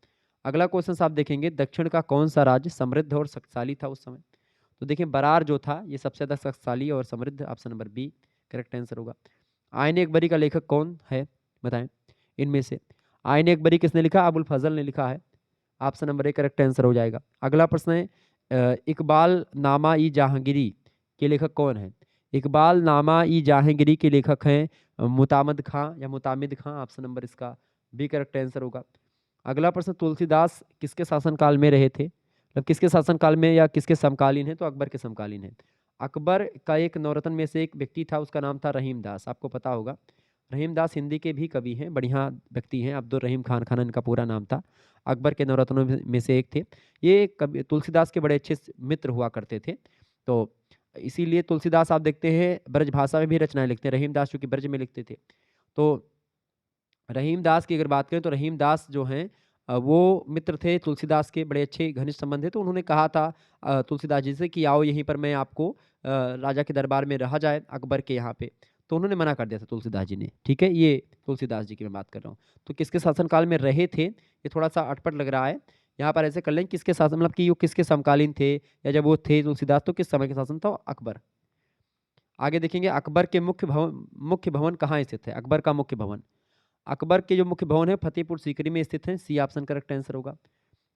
अगला क्वेश्चन आप देखेंगे, दक्षिण का कौन सा राज्य समृद्ध और शक्तिशाली था उस समय? तो देखिए बरार जो था ये सबसे ज्यादा शक्तिशाली और समृद्ध, option number B correct answer होगा। आयन अकबरी का लेखक कौन है? बताएं इनमें से। आयन अकबरी किसने लिखा? अबुल फजल ने लिखा है, option number A correct answer हो जाएगा। अगला प्रश्न है, इकबाल नामा ई जहांगीरी के लेखक कौन है? इकबाल नामा ई जहांगीरी के लेखक हैं मुतामद खां या मुतामिद खां, ऑप्शन नंबर इसका बी करेक्ट आंसर होगा। अगला प्रश्न, तुलसीदास किसके शासनकाल में रहे थे? मतलब किसके शासनकाल में या किसके समकालीन है? तो अकबर के समकालीन है। अकबर का एक नवरत्न में से एक व्यक्ति था, उसका नाम था रहीम दास, आपको पता होगा। रहीम दास हिंदी के भी कवि हैं, बढ़िया व्यक्ति हैं, अब्दुल रहीम खान खान इनका पूरा नाम था। अकबर के नवरत्नों में से एक थे। ये कवि तुलसीदास के बड़े अच्छे मित्र हुआ करते थे, तो इसीलिए तुलसीदास आप देखते हैं ब्रज भाषा में भी रचनाएं लिखते हैं, रहीम दास चूंकि ब्रज में लिखते थे। तो रहीम दास की अगर बात करें तो रहीम दास जो हैं वो मित्र थे तुलसीदास के, बड़े अच्छे घनिष्ठ संबंध थे। तो उन्होंने कहा था तुलसीदास जी से कि आओ यहीं पर मैं आपको राजा के दरबार में रहा जाए अकबर के यहाँ पे। तो उन्होंने मना कर दिया था तुलसीदास जी ने, ठीक है, ये तुलसीदास जी की मैं बात कर रहा हूँ। तो किसके शासनकाल में रहे थे, ये थोड़ा सा अटपट लग रहा है। यहाँ पर ऐसे कर लें किसके शासन मतलब कि वो किसके समकालीन थे, या जब वो थे तुलसीदास तो किस समय के शासन था? अकबर। आगे देखेंगे, अकबर के मुख्य भवन कहाँ स्थित है? अकबर का मुख्य भवन, अकबर के जो मुख्य भवन है फतेहपुर सीकरी में स्थित है, सी ऑप्शन करेक्ट आंसर होगा।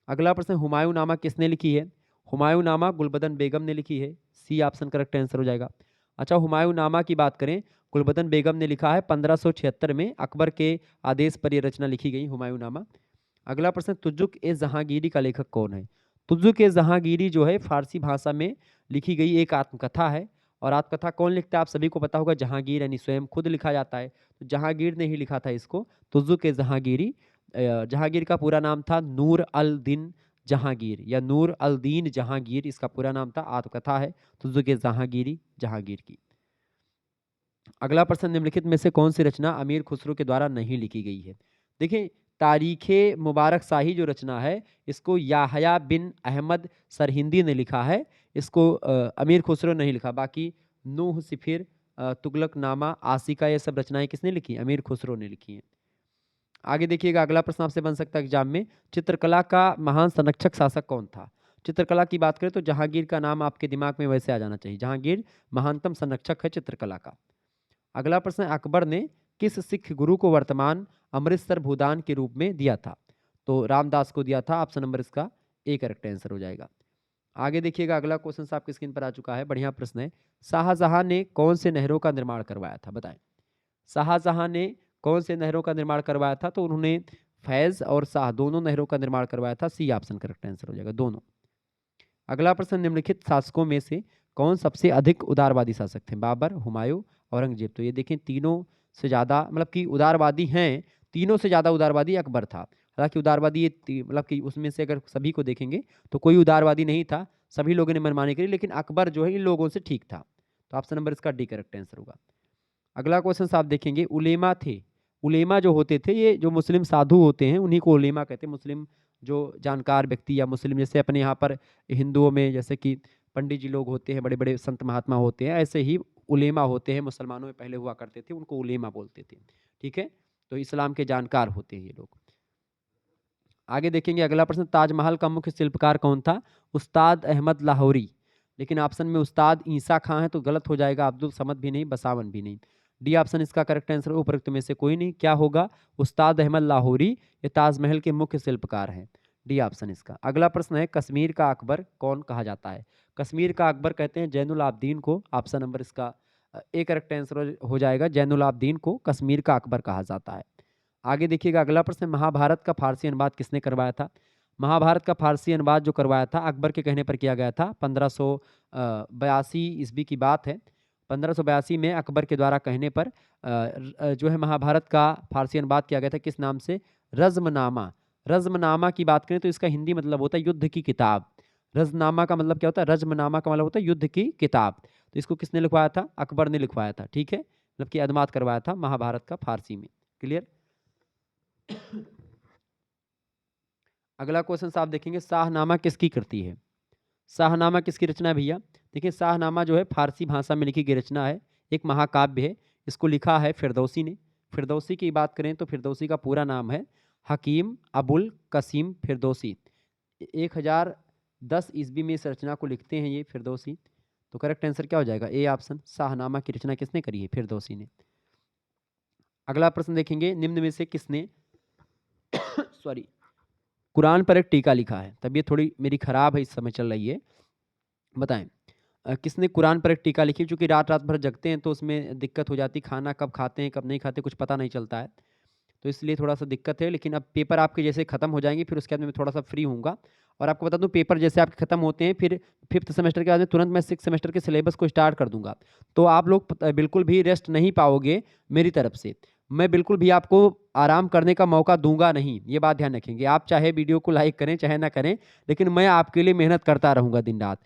अगला प्रश्न, हुमायूं नामा किसने लिखी है? हुमायूं नामा गुलबदन बेगम ने लिखी है, सी ऑप्शन करेक्ट आंसर हो जाएगा। अच्छा, हुमायूं नामा की बात करें, गुलबदन बेगम ने लिखा है 1576 में, अकबर के आदेश पर यह रचना लिखी गई हुमायूं नामा। अगला प्रश्न, तुजुक ए जहांगीरी का लेखक कौन है? तुजुक ए जहांगीरी जो है फारसी भाषा में लिखी गई एक आत्मकथा है, और आत्मकथा कौन लिखता है? आप सभी को पता होगा, जहांगीर, यानी स्वयं खुद लिखा जाता है, तो जहांगीर ने ही लिखा था इसको, तुजुक ए जहांगीरी। जहांगीर का पूरा नाम था नूर अल दिन जहांगीर या नूर अल दीन जहांगीर, इसका पूरा नाम था, आत्मकथा है तुजुक ए जहांगीरी, जहांगीर की। अगला प्रश्न, निम्नलिखित में से कौन सी रचना अमीर खुसरो के द्वारा नहीं लिखी गई है? देखिए, तारीखे मुबारक शाही जो रचना है, इसको याहया बिन अहमद सरहिंदी ने लिखा है, इसको अमीर खुसरो नहीं लिखा। बाकी नूह सिफिर, तुगलकनामा, आशिका, ये सब रचनाएं किसने लिखी? अमीर खुसरो ने लिखी हैं। आगे देखिएगा, अगला प्रश्न आपसे बन सकता है एग्जाम में, चित्रकला का महान संरक्षक शासक कौन था? चित्रकला की बात करें तो जहांगीर का नाम आपके दिमाग में वैसे आ जाना चाहिए, जहांगीर महानतम संरक्षक है चित्रकला का। अगला प्रश्न, अकबर ने किस सिख गुरु को वर्तमान अमृतसर भूदान के रूप में दिया था? तो रामदास को दिया था, ऑप्शन नंबर इसका ए करेक्ट आंसर हो जाएगा। आगे देखिएगा, अगला क्वेश्चन आपकी स्क्रीन पर आ चुका है, बढ़िया प्रश्न है, शाहजहां ने कौन से नहरों का निर्माण करवाया था? बताएं, शाहजहां ने कौन से नहरों का निर्माण करवाया था? तो उन्होंने फैज और शाह दोनों नहरों का निर्माण करवाया था, सी ऑप्शन करेक्ट आंसर हो जाएगा, दोनों। अगला प्रश्न, निम्नलिखित शासकों में से कौन सबसे अधिक उदारवादी शासक थे? बाबर, हुमायूं, औरंगजेब। तो ये देखें तीनों से ज़्यादा मतलब कि उदारवादी हैं, तीनों से ज़्यादा उदारवादी अकबर था। हालांकि उदारवादी ये मतलब कि उसमें से अगर सभी को देखेंगे तो कोई उदारवादी नहीं था, सभी लोगों ने मनमानी करी, लेकिन अकबर जो है इन लोगों से ठीक था। तो ऑप्शन नंबर इसका डी करेक्ट आंसर होगा। अगला क्वेश्चन आप देखेंगे, उलेमा थे। उलेमा जो होते थे ये जो मुस्लिम साधु होते हैं उन्हीं को उलेमा कहते हैं। मुस्लिम जो जानकार व्यक्ति या मुस्लिम जैसे अपने यहाँ पर हिंदुओं में जैसे कि पंडित जी लोग होते हैं, बड़े बड़े संत महात्मा होते हैं, ऐसे ही उलेमा होते हैं, मुसलमानों में पहले हुआ करते थे, उनको उलेमा बोलते थे। ठीक है, तो इस्लाम के जानकार होते हैं ये लोग। आगे देखेंगे अगला प्रश्न, ताजमहल का मुख्य शिल्पकार कौन था? उस्ताद अहमद लाहौरी। लेकिन ऑप्शन में उस्ताद ईसा खां है तो गलत हो जाएगा, अब्दुल समद भी नहीं, बसावन भी नहीं। डी ऑप्शन इसका करेक्ट आंसर, उपरोक्त में से कोई नहीं। क्या होगा? उस्ताद अहमद लाहौरी ये ताजमहल के मुख्य शिल्पकार हैं। डी ऑप्शन इसका। अगला प्रश्न है, कश्मीर का अकबर कौन कहा जाता है? कश्मीर का अकबर कहते हैं जैनुल आबदीन को। ऑप्शन नंबर इसका ए करेक्ट आंसर हो जाएगा, जैनुल आबदीन को कश्मीर का अकबर कहा जाता है। आगे देखिएगा अगला प्रश्न, महाभारत का फारसी अनुवाद किसने करवाया था? महाभारत का फारसी अनुवाद जो करवाया था अकबर के कहने पर किया गया था। 1582 ईस्वी की बात है। 1582 में अकबर के द्वारा कहने पर जो है महाभारत का फारसी अनुवाद किया गया था। किस नाम से? रज़्मनामा। रज़्मनामा की बात करें तो इसका हिंदी मतलब होता है युद्ध की किताब। रज़्मनामा का मतलब क्या होता है? रज़्मनामा का मतलब होता है युद्ध की किताब। तो इसको किसने लिखवाया था? अकबर ने लिखवाया था। ठीक है, मतलब कि अनुवाद करवाया था महाभारत का फारसी में। क्लियर? अगला क्वेश्चन आप देखेंगे, शाहनामा किसकी कृति है? शाहनामा किसकी रचना है भैया? देखिए शाहनामा जो है फारसी भाषा में लिखी गई रचना है, एक महाकाव्य है। इसको लिखा है फिरदौसी ने। फिरदौसी की बात करें तो फिरदौसी का पूरा नाम है हकीम अबुल कसीम फिरदौसी। 1010 ईस्वी में इस रचना को लिखते हैं ये फिरदौसी। तो करेक्ट आंसर क्या हो जाएगा? ए ऑप्शन, शाहनामा की रचना किसने करी है? फिरदौसी ने। अगला प्रश्न देखेंगे, निम्न में से किसने सॉरी कुरान पर एक टीका लिखा है? तबीयत थोड़ी मेरी खराब है, इस समय चल रही है। बताएं किसने कुरान पर एक टीका लिखी? क्योंकि रात रात भर जगते हैं तो उसमें दिक्कत हो जाती, खाना कब खाते हैं कब नहीं खाते कुछ पता नहीं चलता है, तो इसलिए थोड़ा सा दिक्कत है। लेकिन अब पेपर आपके जैसे खत्म हो जाएंगे फिर उसके बाद मैं थोड़ा सा फ्री होऊंगा। और आपको बता दूं पेपर जैसे आपके खत्म होते हैं फिर 5th सेमेस्टर के बाद में तुरंत मैं 6th सेमेस्टर के सिलेबस को स्टार्ट कर दूंगा। तो आप लोग बिल्कुल भी रेस्ट नहीं पाओगे मेरी तरफ से। मैं बिल्कुल भी आपको आराम करने का मौका दूंगा नहीं, ये बात ध्यान रखेंगे। आप चाहे वीडियो को लाइक करें चाहे ना करें, लेकिन मैं आपके लिए मेहनत करता रहूंगा दिन रात।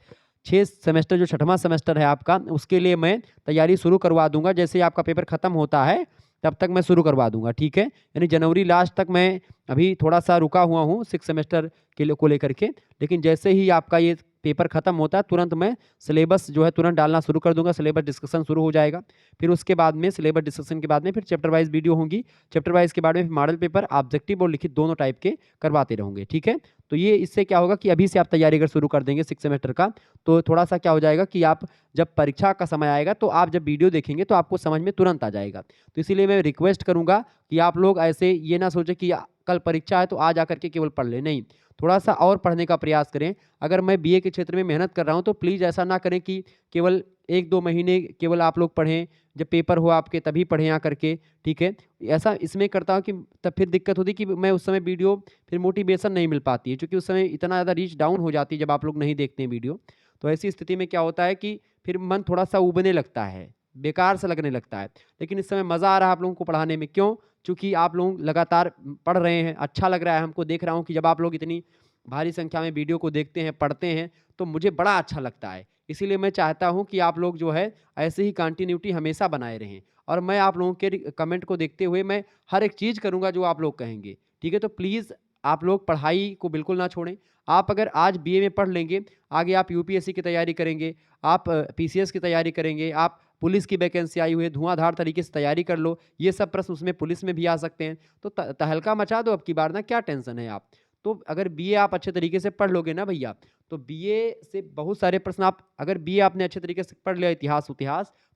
6 सेमेस्टर जो 6वां सेमेस्टर है आपका, उसके लिए मैं तैयारी शुरू करवा दूंगा। जैसे आपका पेपर खत्म होता है तब तक मैं शुरू करवा दूंगा। ठीक है, यानी जनवरी लास्ट तक मैं अभी थोड़ा सा रुका हुआ हूँ 6 सेमेस्टर के लिए को लेकर के, लेकिन जैसे ही आपका ये पेपर खत्म होता है तुरंत मैं सिलेबस जो है तुरंत डालना शुरू कर दूंगा। सिलेबस डिस्कशन शुरू हो जाएगा। फिर उसके बाद में सिलेबस डिस्कशन के बाद में फिर चैप्टर वाइज वीडियो होंगी। चैप्टर वाइज के बाद में मॉडल पेपर, ऑब्जेक्टिव और लिखित दोनों टाइप के करवाते रहोगे। ठीक है, तो ये इससे क्या होगा कि अभी से आप तैयारी अगर शुरू कर देंगे 6 सेमेस्टर का, तो थोड़ा सा क्या हो जाएगा कि आप जब परीक्षा का समय आएगा तो आप जब वीडियो देखेंगे तो आपको समझ में तुरंत आ जाएगा। तो इसीलिए मैं रिक्वेस्ट करूंगा कि आप लोग ऐसे ये ना सोचे कि कल परीक्षा है तो आज आकर के केवल पढ़ ले, नहीं, थोड़ा सा और पढ़ने का प्रयास करें। अगर मैं बीए के क्षेत्र में मेहनत कर रहा हूं तो प्लीज़ ऐसा ना करें कि केवल 1-2 महीने केवल आप लोग पढ़ें, जब पेपर हो आपके तभी पढ़ें आकर के। ठीक है, ऐसा इसमें करता हूं कि तब फिर दिक्कत होती कि मैं उस समय वीडियो फिर मोटिवेशन नहीं मिल पाती है, क्योंकि उस समय इतना ज़्यादा रीच डाउन हो जाती है जब आप लोग नहीं देखते हैं वीडियो। तो ऐसी स्थिति में क्या होता है कि फिर मन थोड़ा सा उबने लगता है, बेकार सा लगने लगता है। लेकिन इस समय मज़ा आ रहा है आप लोगों को पढ़ाने में। क्यों? चूँकि आप लोग लगातार पढ़ रहे हैं, अच्छा लग रहा है हमको। देख रहा हूँ कि जब आप लोग इतनी भारी संख्या में वीडियो को देखते हैं, पढ़ते हैं, तो मुझे बड़ा अच्छा लगता है। इसीलिए मैं चाहता हूँ कि आप लोग जो है ऐसे ही कंटिन्यूटी हमेशा बनाए रहें। और मैं आप लोगों के कमेंट को देखते हुए मैं हर एक चीज़ करूँगा जो आप लोग कहेंगे। ठीक है, तो प्लीज़ आप लोग पढ़ाई को बिल्कुल ना छोड़ें। आप अगर आज बीए में पढ़ लेंगे, आगे आप यूपीएससी की तैयारी करेंगे, आप पीसीएस की तैयारी करेंगे, आप पुलिस की वैकेंसी आई हुई है, धुआंधार तरीके से तैयारी कर लो। ये सब प्रश्न उसमें पुलिस में भी आ सकते हैं। तो तहलका मचा दो अब की बार ना, क्या टेंशन है आप। तो अगर बीए आप अच्छे तरीके से पढ़ लोगे ना भैया, तो बीए से बहुत सारे प्रश्न आप, अगर बीए आपने अच्छे तरीके से पढ़ लिया इतिहास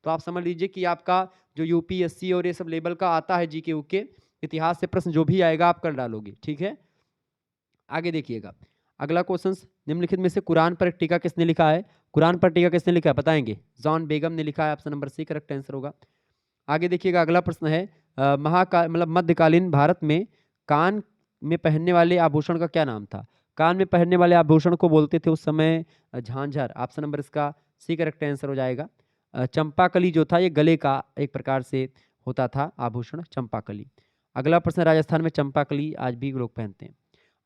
तो आप समझ लीजिए कि आपका जो यूपीएससी और ये सब लेवल का आता है जीके ऊके, इतिहास से प्रश्न जो भी आएगा आप कर डालोगे। ठीक है, आगे देखिएगा अगला क्वेश्चन, निम्नलिखित में से कुरान पर एक टीका किसने लिखा है? कुरान पर टीका किसने लिखा है बताएंगे? जॉन बेगम ने लिखा है, option number C correct answer होगा। आगे देखिएगा अगला प्रश्न है, महाकाल मतलब मध्यकालीन भारत में कान में पहनने वाले आभूषण का क्या नाम था? कान में पहनने वाले आभूषण को बोलते थे उस समय झांझर। ऑप्शन नंबर इसका सी करेक्ट आंसर हो जाएगा। चंपाकली जो था ये गले का एक प्रकार से होता था आभूषण, चंपाकली। अगला प्रश्न, राजस्थान में चंपाकली आज भी लोग पहनते हैं।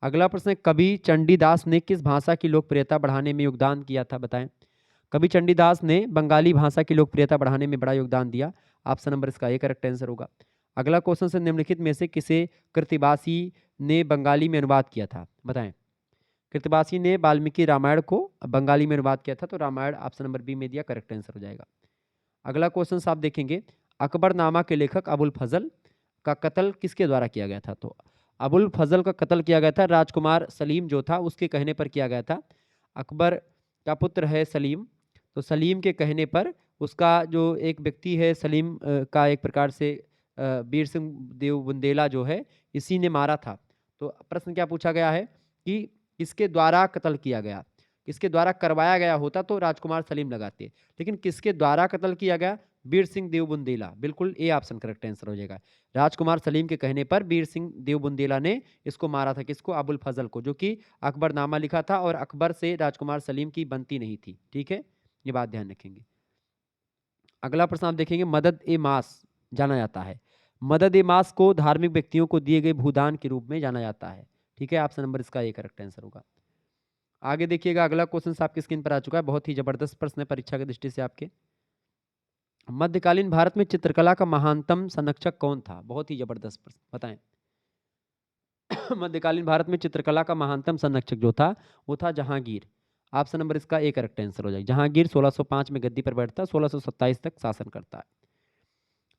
अगला प्रश्न है, कवि चंडीदास ने किस भाषा की लोकप्रियता बढ़ाने में योगदान किया था, बताएं। कवि चंडीदास ने बंगाली भाषा की लोकप्रियता बढ़ाने में बड़ा योगदान दिया। ऑप्शन नंबर इसका ए करेक्ट आंसर होगा। अगला क्वेश्चन से, निम्नलिखित में से किसे कृतिवासी ने बंगाली में अनुवाद किया था, बताएं। कृतिवासी ने वाल्मीकि रामायण को बंगाली में अनुवाद किया था, तो रामायण ऑप्शन नंबर बी में दिया, करेक्ट आंसर हो जाएगा। अगला क्वेश्चन आप देखेंगे, अकबरनामा के लेखक अबुल फजल का कत्ल किसके द्वारा किया गया था। तो अबुल फजल का कत्ल किया गया था राजकुमार सलीम जो था उसके कहने पर किया गया था। अकबर का पुत्र है सलीम, तो सलीम के कहने पर उसका जो एक व्यक्ति है सलीम का एक प्रकार से वीर सिंह देव बुंदेला जो है इसी ने मारा था। तो प्रश्न क्या पूछा गया है कि किसके द्वारा कत्ल किया गया, किसके द्वारा करवाया गया होता तो राजकुमार सलीम लगाते, लेकिन किसके द्वारा कत्ल किया गया, वीर सिंह देव बुंदेला। बिल्कुल ए ऑप्शन करेक्ट आंसर हो जाएगा। राजकुमार सलीम के कहने पर वीर सिंह देव बुंदेला ने इसको मारा था, किसको, अबुल फजल को, जो कि अकबरनामा लिखा था और अकबर से राजकुमार सलीम की बनती नहीं थी। ठीक है, ये बात ध्यान रखेंगे। अगला प्रश्न आप देखेंगे, मदद ए मास जाना जाता है। मदद ए मास को धार्मिक व्यक्तियों को दिए गए भूदान के रूप में जाना जाता है। ठीक है, ऑप्शन नंबर इसका ए करेक्ट आंसर होगा। आगे देखिएगा, अगला क्वेश्चन आपकी स्क्रीन पर आ चुका है, बहुत ही जबरदस्त प्रश्न है परीक्षा की दृष्टि से आपके। मध्यकालीन भारत में चित्रकला का महानतम संरक्षक कौन था, बहुत ही जबरदस्त प्रश्न, बताएं। मध्यकालीन भारत में चित्रकला का महानतम संरक्षक जो था वो था जहांगीर। ऑप्शन नंबर इसका ए करेक्ट आंसर हो जाएगा। जहांगीर 1605 में गद्दी पर बैठता, 1627 तक शासन करता है।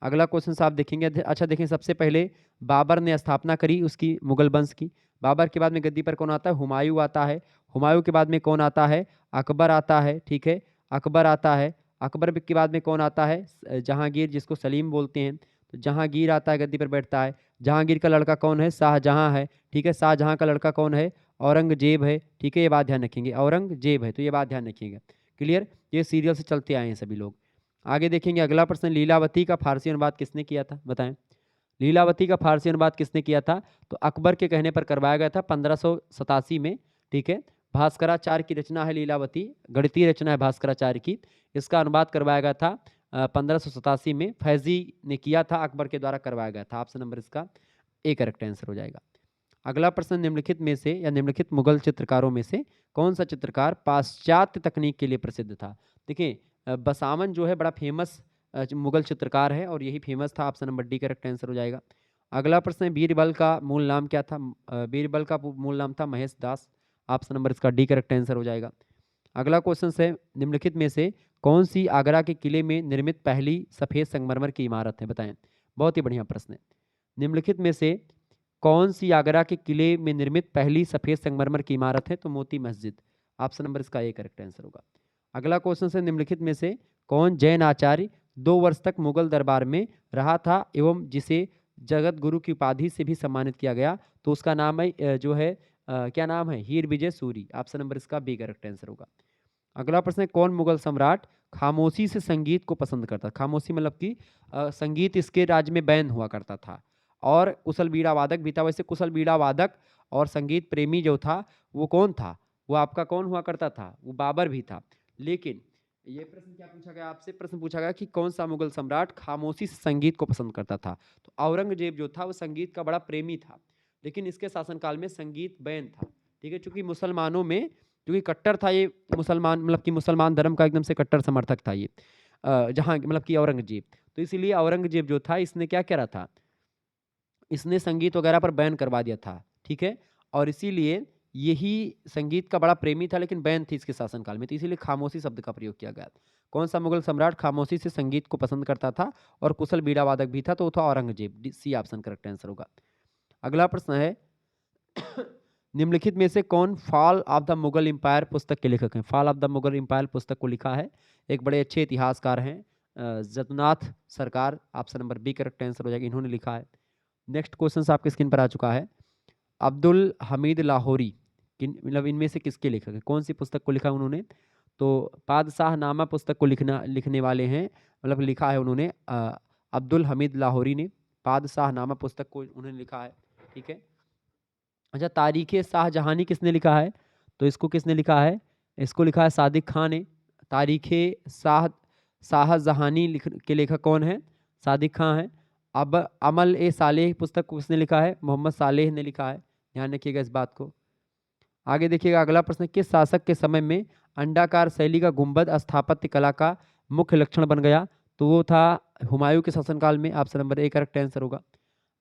अगला क्वेश्चन आप देखेंगे, अच्छा देखें, सबसे पहले बाबर ने स्थापना करी उसकी मुगल वंश की। बाबर के बाद में गद्दी पर कौन आता है, हुमायूं आता है। हुमायूं के बाद में कौन आता है, अकबर आता है। ठीक है, अकबर आता है। अकबर के बाद में कौन आता है, जहांगीर जिसको सलीम बोलते हैं, तो जहांगीर आता है, गद्दी पर बैठता है। जहांगीर का लड़का कौन है, शाहजहां है। ठीक है, शाहजहां का लड़का कौन है, औरंगजेब है। ठीक है, ये बात ध्यान रखेंगे, औरंगजेब है, तो ये बात ध्यान रखिएगा। क्लियर, ये सीरियल से चलते आए हैं सभी लोग। आगे देखेंगे, अगला प्रश्न, लीलावती का फारसी अनुवाद किसने किया था, बताएं। लीलावती का फारसी अनुवाद किसने किया था, तो अकबर के कहने पर करवाया गया था 1587 में। ठीक है, भास्कराचार्य की रचना है लीलावती, गणितीय रचना है भास्कराचार्य की। इसका अनुवाद करवाया गया था 1587 में, फैजी ने किया था, अकबर के द्वारा करवाया गया था। ऑप्शन नंबर इसका ए करेक्ट आंसर हो जाएगा। अगला प्रश्न, निम्नलिखित में से या निम्नलिखित मुगल चित्रकारों में से कौन सा चित्रकार पाश्चात्य तकनीक के लिए प्रसिद्ध था। देखिए, बसावन जो है बड़ा फेमस मुगल चित्रकार है और यही फेमस था। Option number D correct answer हो जाएगा। अगला प्रश्न है, बीरबल का मूल नाम क्या था। बीरबल का मूल नाम था महेश दास। ऑप्शन नंबर इसका डी करेक्ट आंसर हो जाएगा। अगला क्वेश्चन है, निम्नलिखित में से कौन सी आगरा के किले में निर्मित पहली सफेद संगमरमर की इमारत है, बताएं। बहुत ही बढ़िया प्रश्न है। निम्नलिखित में से कौन सी आगरा के किले में निर्मित पहली सफेद संगमरमर की इमारत है, तो मोती मस्जिद। ऑप्शन नंबर इसका ए करेक्ट आंसर होगा। अगला क्वेश्चन है, निम्नलिखित में से कौन जैन आचार्य 2 वर्ष तक मुगल दरबार में रहा था एवं जिसे जगत गुरु की उपाधि से भी सम्मानित किया गया, तो उसका नाम है जो है क्या नाम है, हीर विजय सूरी। ऑप्शन नंबर इसका बी करेक्ट आंसर होगा। अगला प्रश्न है, कौन मुगल सम्राट खामोशी से संगीत को पसंद करता। खामोशी मतलब कि संगीत इसके राज्य में बैन हुआ करता था और कुशल बीड़ा वादक भी था। वैसे कुशल बीड़ा वादक और संगीत प्रेमी जो था वो कौन था, वो आपका कौन हुआ करता था, वो बाबर भी था। लेकिन ये प्रश्न क्या पूछा गया आपसे, प्रश्न पूछा गया कि कौन सा मुगल सम्राट खामोशी से संगीत को पसंद करता था। तो औरंगजेब जो था वो संगीत का बड़ा प्रेमी था, लेकिन इसके शासनकाल में संगीत बैन था। ठीक है, चूंकि मुसलमानों में, क्योंकि कट्टर था ये मुसलमान, मतलब कि मुसलमान धर्म का एकदम से कट्टर समर्थक था ये जहाँ मतलब कि औरंगजेब। तो इसीलिए औरंगजेब जो था इसने क्या करा था, इसने संगीत वगैरह पर बैन करवा दिया था। ठीक है, और इसीलिए यही संगीत का बड़ा प्रेमी था, लेकिन बैन थी इसके शासनकाल में, तो इसीलिए खामोशी शब्द का प्रयोग किया गया। कौन सा मुगल सम्राट खामोशी से संगीत को पसंद करता था और कुशल बीड़ा वादक भी था, तो वो था Aurangzeb. C option correct answer होगा। अगला प्रश्न है, निम्नलिखित में से कौन fall of the Mughal empire पुस्तक के लेखक हैं। Fall of the Mughal empire पुस्तक को लिखा है एक बड़े अच्छे इतिहासकार हैं Jadunath Sarkar. Option number B correct answer हो जाएगा, इन्होंने लिखा है। नेक्स्ट क्वेश्चन आपके स्क्रीन पर आ चुका है, अब्दुल हमीद लाहौरी मतलब इनमें से किसके लेखक है, कौन सी पुस्तक को लिखा उन्होंने। तो पादशाह नामा पुस्तक को लिखने वाले हैं, मतलब लिखा है उन्होंने अब्दुल हमीद लाहौरी ने पादशाह नामा पुस्तक को उन्होंने लिखा है। ठीक है, अच्छा, तारीख़ शाहजहानी किसने लिखा है? तो इसको किसने लिखा है? इसको लिखा है सादिक खान ने। तारीख़ शाहजहानी के लेखक कौन है? सादिक खान है। अब अमल ए सालेह पुस्तक को किसने लिखा है? मोहम्मद सालेह ने लिखा है। ध्यान रखिएगा इस बात को। आगे देखिएगा अगला प्रश्न, किस शासक के समय में अंडाकार शैली का गुंबद स्थापत्य कला का मुख्य लक्षण बन गया? तो वो था हुमायूं के शासनकाल में। Option number A correct answer होगा।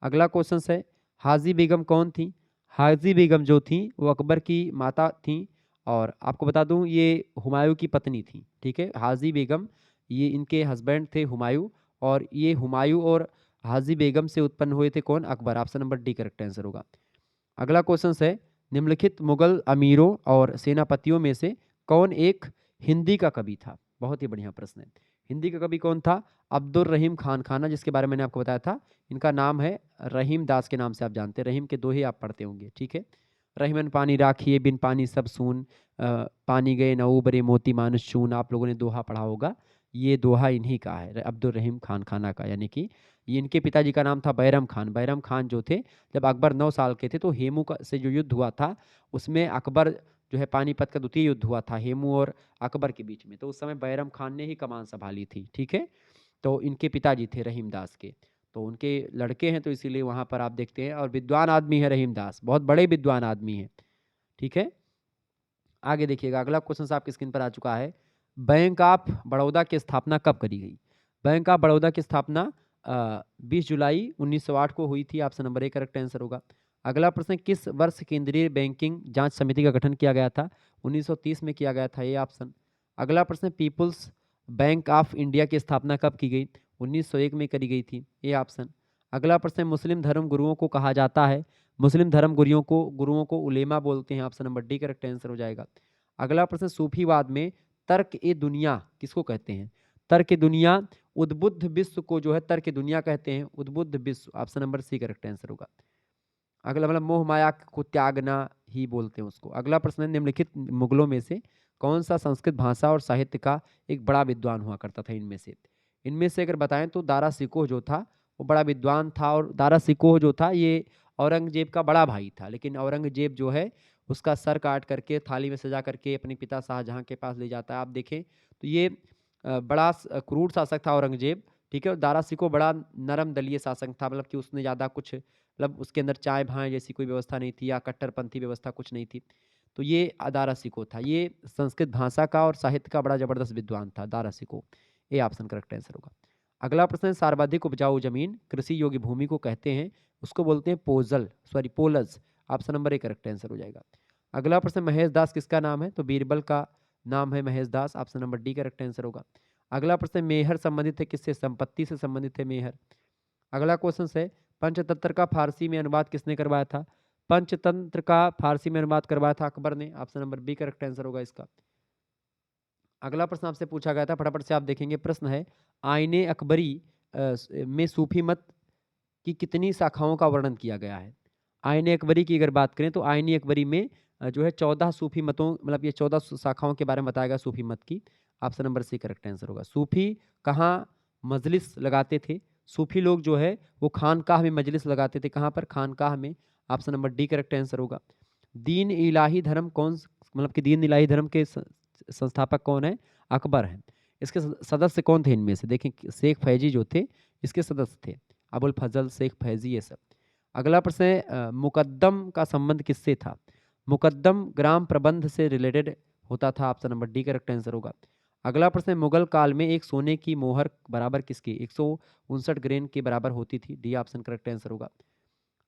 अगला क्वेश्चन है, हाजी बेगम कौन थी? हाजी बेगम जो थी वो अकबर की माता थी, और आपको बता दूं ये हुमायूं की पत्नी थी। ठीक है, हाजी बेगम ये इनके हस्बैंड थे हुमायूं, और ये हुमायूं और हाजी बेगम से उत्पन्न हुए थे कौन? Akbar. Option number D correct answer होगा। अगला क्वेश्चन है, निम्नलिखित मुगल अमीरों और सेनापतियों में से कौन एक हिंदी का कवि था? बहुत ही बढ़िया प्रश्न है। हिंदी का कवि कौन था? अब्दुल रहीम खान खाना, जिसके बारे में मैंने आपको बताया था। इनका नाम है रहीम दास के नाम से आप जानते हैं। रहीम के दोहे आप पढ़ते होंगे। ठीक है, रहीमन पानी राखिए बिन पानी सब सून, पानी गए न उबरे मोती मानुष चून। आप लोगों ने दोहा पढ़ा होगा, ये दोहा इन्हीं का है, अब्दुल रहीम खान खाना का। यानी कि ये इनके पिताजी का नाम था बैरम खान। बैरम खान जो थे, जब अकबर 9 साल के थे तो हेमू का से जो युद्ध हुआ था उसमें अकबर जो है, पानीपत का द्वितीय युद्ध हुआ था हेमू और अकबर के बीच में, तो उस समय बैरम खान ने ही कमान संभाली थी। ठीक है, तो इनके पिताजी थे रहीम दास के, तो उनके लड़के हैं, तो इसीलिए वहाँ पर आप देखते हैं। और विद्वान आदमी है रहीम दास, बहुत बड़े विद्वान आदमी हैं। ठीक है, आगे देखिएगा अगला क्वेश्चन आपकी स्क्रीन पर आ चुका है, बैंक ऑफ बड़ौदा की स्थापना कब करी गई? बैंक ऑफ बड़ौदा की स्थापना 20 जुलाई 1908 को हुई थी। Option number A correct answer होगा। अगला प्रश्न, किस वर्ष केंद्रीय बैंकिंग जांच समिति का गठन किया गया था? 1930 में किया गया था, ये ऑप्शन। अगला प्रश्न, पीपुल्स बैंक ऑफ इंडिया की स्थापना कब की गई? 1901 में करी गई थी, ये ऑप्शन। अगला प्रश्न, मुस्लिम धर्म गुरुओं को कहा जाता है? मुस्लिम धर्म गुरुओं को उलेमा बोलते हैं। Option number D correct answer हो जाएगा। अगला प्रश्न, सूफीवाद में तर्क ए दुनिया किसको कहते हैं? तर्क ए दुनिया, उद्बुद्ध विश्व को जो है तर्क ए दुनिया कहते हैं, उद्बुद्ध विश्व। Option number C correct answer होगा। अगला मतलब मोह माया को त्यागना ही बोलते हैं उसको। अगला प्रश्न है, निम्नलिखित मुगलों में से कौन सा संस्कृत भाषा और साहित्य का एक बड़ा विद्वान हुआ करता था? इनमें से अगर बताएं तो दारा सिकोह जो था वो बड़ा विद्वान था, और दारा सिकोह जो था ये औरंगजेब का बड़ा भाई था, लेकिन औरंगजेब जो है उसका सर काट करके थाली में सजा करके अपने पिता शाहजहां के पास ले जाता है। आप देखें तो ये बड़ा क्रूर शासक था औरंगजेब। ठीक है, और दारा सिकोह बड़ा नरम दलीय शासक था, मतलब कि उसने ज़्यादा कुछ, मतलब उसके अंदर चाय भाय जैसी कोई व्यवस्था नहीं थी, या कट्टरपंथी व्यवस्था कुछ नहीं थी। तो ये दारा सिकोह था, ये संस्कृत भाषा का और साहित्य का बड़ा जबरदस्त विद्वान था दारा सिकोह। ये ऑप्शन करेक्ट आंसर होगा। अगला प्रश्न है, सर्वाधिक उपजाऊ जमीन कृषि योग्य भूमि को कहते हैं? उसको बोलते हैं polje. Option number A correct answer हो जाएगा। अगला प्रश्न, महेश दास किसका नाम है? तो बीरबल का नाम है Mahesh Das. Option number D correct answer होगा। अगला प्रश्न, मेहर संबंधित है किससे? संपत्ति से संबंधित है मेहर। अगला क्वेश्चन है, पंचतंत्र का फारसी में अनुवाद किसने करवाया था? पंचतंत्र का फारसी में अनुवाद करवाया था अकबर ने। Option number B correct answer होगा इसका। अगला प्रश्न आपसे पूछा गया था, फटाफट से आप देखेंगे। प्रश्न है, आईने अकबरी में सूफी मत की कितनी शाखाओं का वर्णन किया गया है? आईने अकबरी की अगर बात करें तो आईने अकबरी में जो है 14 सूफी मतों, मतलब ये 14 शाखाओं के बारे में बताया गया सूफी मत की। Option number C correct answer होगा। सूफी कहाँ मजलिस लगाते थे? सूफी लोग जो है वो खानकाह में मजलिस लगाते थे। कहाँ पर? खानकाह में। Option number D correct answer होगा। दीन इलाही धर्म मतलब कि दीन इलाही धर्म के संस्थापक कौन है? अकबर हैं। इसके सदस्य कौन थे इनमें से? देखें, शेख फैजी जो थे इसके सदस्य थे, अबुल फजल, शेख फैजी, ये सब। अगला प्रश्न है, मुकद्दम का संबंध किससे था? मुकद्दम ग्राम प्रबंध से रिलेटेड होता था। Option number D correct answer होगा। अगला प्रश्न है, मुगल काल में एक सोने की मोहर बराबर किसकी? 159 ग्रेन के बराबर होती थी। डी ऑप्शन करेक्ट आंसर होगा।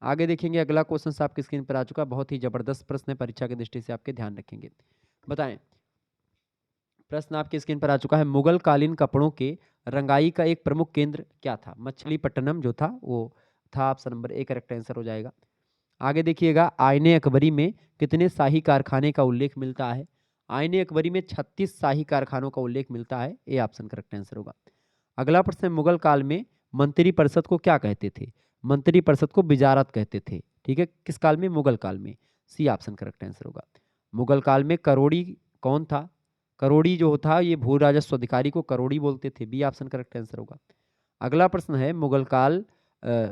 आगे देखेंगे अगला क्वेश्चन आपकी स्क्रीन पर आ चुका, बहुत ही जबरदस्त प्रश्न है, परीक्षा की दृष्टि से आपके ध्यान रखेंगे। बताएं, प्रश्न आपकी स्क्रीन पर आ चुका है, मुगल कालीन कपड़ों के रंगाई का एक प्रमुख केंद्र क्या था? मछलीपट्टनम जो था वो था। Option number A correct answer हो जाएगा। आगे देखिएगा, आईने अकबरी में कितने शाही कारखाने का उल्लेख मिलता है? आईने अकबरी में 36 शाही कारखानों का उल्लेख मिलता है। ए ऑप्शन करेक्ट आंसर होगा। अगला प्रश्न, मुगल काल में मंत्री परिषद को क्या कहते थे? मंत्री परिषद को बिजारत कहते थे। ठीक है, किस काल में? मुगल काल में। सी ऑप्शन करेक्ट आंसर होगा। मुगल काल में करोड़ी कौन था? करोड़ी जो था ये भू राजस्व अधिकारी को करोड़ी बोलते थे। बी ऑप्शन करेक्ट आंसर होगा। अगला प्रश्न है, मुगल काल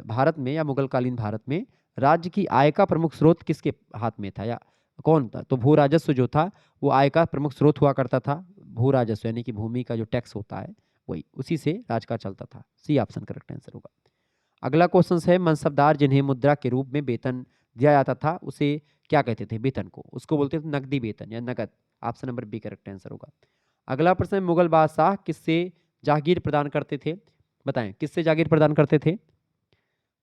भारत में या मुगल कालीन भारत में राज्य की आय का प्रमुख स्रोत किसके हाथ में था या कौन था? तो भू राजस्व जो था वो आय का प्रमुख स्रोत हुआ करता था। भू राजस्व यानी कि भूमि का जो टैक्स होता है वही, उसी से राज का चलता था। सी ऑप्शन करेक्ट आंसर होगा। अगला क्वेश्चन है मनसबदार जिन्हें मुद्रा के रूप में वेतन दिया जाता था उसे क्या कहते थे? वेतन को, उसको बोलते थे नकदी वेतन या नगद। Option number B correct answer होगा। अगला प्रश्न है मुगल बादशाह किससे जागीर प्रदान करते थे? बताएं किससे जागीर प्रदान करते थे?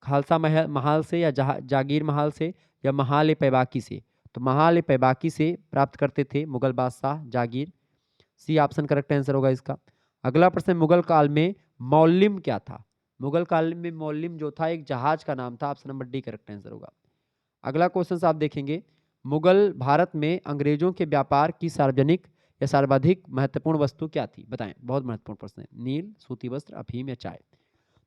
खालसा महाल से या जागीर महाल से या महाल पैबाकी से? तो महाल पैबाकी से प्राप्त करते थे मुगल बादशाह जागीर। सी ऑप्शन करेक्ट आंसर होगा इसका। अगला प्रश्न, मुगल काल में मौलिम क्या था? मुगल काल में मौलिम जो था एक जहाज का नाम था। Option number D correct answer होगा। अगला क्वेश्चन आप देखेंगे, मुगल भारत में अंग्रेजों के व्यापार की सार्वजनिक या सर्वाधिक महत्वपूर्ण वस्तु क्या थी? बताएं, बहुत महत्वपूर्ण प्रश्न है। नील, सूती वस्त्र, अफीम या चाय?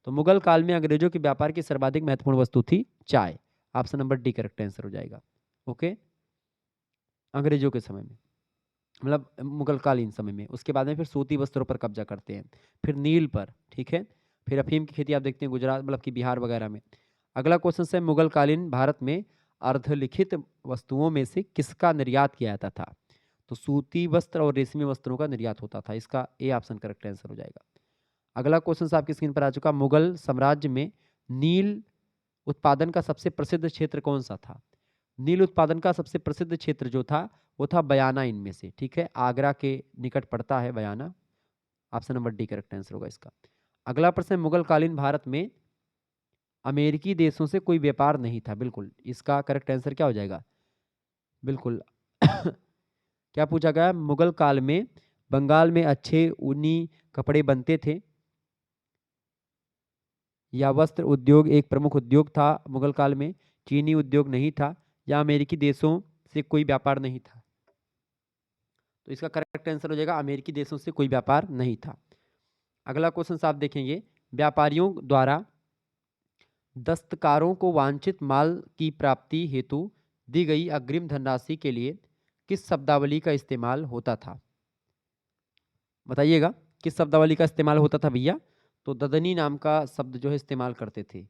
तो मुगल काल में अंग्रेजों के व्यापार की सर्वाधिक महत्वपूर्ण वस्तु थी चाय। Option number D correct answer हो जाएगा। ओके, अंग्रेजों के समय में, मतलब मुगल कालीन समय में। उसके बाद में फिर सूती वस्त्रों पर कब्जा करते हैं, फिर नील पर, ठीक है। फिर अफीम की खेती आप देखते हैं गुजरात, मतलब कि बिहार वगैरह में। अगला क्वेश्चन है मुगल कालीन भारत में अर्धलिखित वस्तुओं में से किसका निर्यात किया जाता था? तो सूती वस्त्र और रेशमी वस्त्रों का निर्यात होता था। इसका ए ऑप्शन करेक्ट आंसर हो जाएगा। अगला क्वेश्चन आपकी स्क्रीन पर आ चुका, मुगल साम्राज्य में नील उत्पादन का सबसे प्रसिद्ध क्षेत्र कौन सा था? नील उत्पादन का सबसे प्रसिद्ध क्षेत्र जो था वो था बयाना, इनमें से, ठीक है। आगरा के निकट पड़ता है Bayana. Option number D correct answer होगा इसका। अगला प्रश्न, मुगल कालीन भारत में अमेरिकी देशों से कोई व्यापार नहीं था। बिल्कुल, इसका करेक्ट आंसर क्या हो जाएगा? बिल्कुल क्या पूछा गया? मुगल काल में बंगाल में अच्छे ऊनी कपड़े बनते थे या वस्त्र उद्योग एक प्रमुख उद्योग था मुगल काल में, चीनी उद्योग नहीं था, या अमेरिकी देशों से कोई व्यापार नहीं था? तो इसका करेक्ट आंसर हो जाएगा अमेरिकी देशों से कोई व्यापार नहीं था। अगला क्वेश्चन आप देखेंगे, व्यापारियों द्वारा दस्तकारों को वांछित माल की प्राप्ति हेतु दी गई अग्रिम धनराशि के लिए किस शब्दावली का इस्तेमाल होता था? बताइएगा, किस शब्दावली का इस्तेमाल होता था भैया? तो ददनी नाम का शब्द जो है इस्तेमाल करते थे।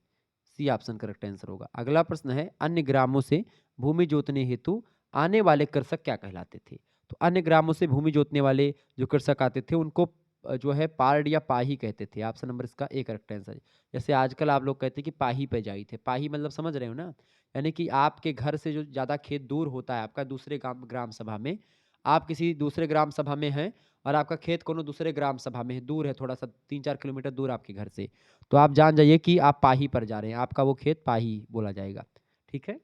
सी ऑप्शन करेक्ट आंसर होगा। अगला प्रश्न है, अन्य ग्रामों से भूमि जोतने हेतु आने वाले कृषक क्या कहलाते थे? तो अन्य ग्रामों से भूमि जोतने वाले जो कृषक आते थे उनको जो है पार्ड या पाही कहते थे। ऑप्शन नंबर इसका ए करेक्ट आंसर है। जैसे आजकल आप लोग कहते हैं कि पाही पे जाई थे, पाही मतलब समझ रहे हो ना, यानी कि आपके घर से जो ज़्यादा खेत दूर होता है आपका, दूसरे ग्राम सभा में, आप किसी दूसरे ग्राम सभा में हैं और आपका खेत कोनो दूसरे ग्राम सभा में है, दूर है थोड़ा सा, 3-4 किलोमीटर दूर आपके घर से, तो आप जान जाइए कि आप पाही पर जा रहे हैं, आपका वो खेत पाही बोला जाएगा, ठीक है।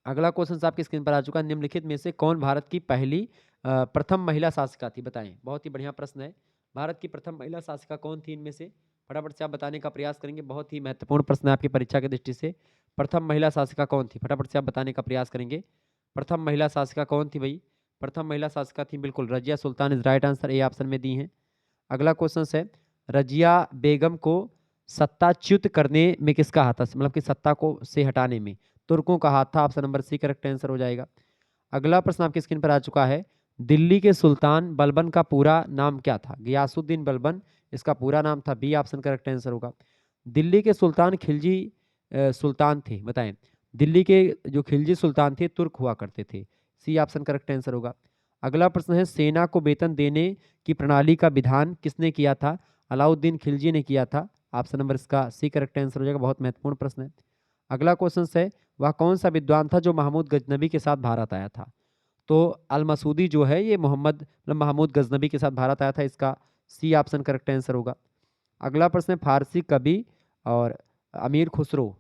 अगला क्वेश्चन आपकी स्क्रीन पर आ चुका है, निम्नलिखित में से कौन भारत की पहली प्रथम महिला शासिका थी? बताएं, बहुत ही बढ़िया प्रश्न है। भारत की प्रथम महिला शासिका कौन थी इनमें से? फटाफट से आप बताने का प्रयास करेंगे, बहुत ही महत्वपूर्ण प्रश्न है आपकी परीक्षा की दृष्टि से। प्रथम महिला शासिका कौन थी? फटाफट से आप बताने का प्रयास करेंगे। प्रथम महिला शासिका कौन थी भाई? प्रथम महिला शासिका थी बिल्कुल Razia Sultan, is right answer, A option में दी है। अगला क्वेश्चन है, रजिया बेगम को सत्ताच्युत करने में किसका हाथ था? मतलब कि सत्ता को से हटाने में तुर्कों का हाथ था। Option number C correct answer हो जाएगा। अगला प्रश्न आपकी स्क्रीन पर आ चुका है, दिल्ली के सुल्तान बलबन का पूरा नाम क्या था? गयासुद्दीन बलबन इसका पूरा नाम था। बी ऑप्शन करेक्ट आंसर होगा। दिल्ली के सुल्तान खिलजी सुल्तान थे, बताएं। दिल्ली के जो खिलजी सुल्तान थे तुर्क हुआ करते थे। सी ऑप्शन करेक्ट आंसर होगा। अगला प्रश्न है, सेना को वेतन देने की प्रणाली का विधान किसने किया था? अलाउद्दीन खिलजी ने किया था। ऑप्शन नंबर इसका सी करेक्ट आंसर हो जाएगा। बहुत महत्वपूर्ण प्रश्न है। अगला क्वेश्चन है, वह कौन सा विद्वान था जो महमूद गजनबी के साथ भारत आया था? तो अल मसूदी जो है ये महमूद गजनबी के साथ भारत आया था। इसका सी ऑप्शन करेक्ट आंसर होगा। अगला प्रश्न है, फारसी कवि और अमीर खुसरो,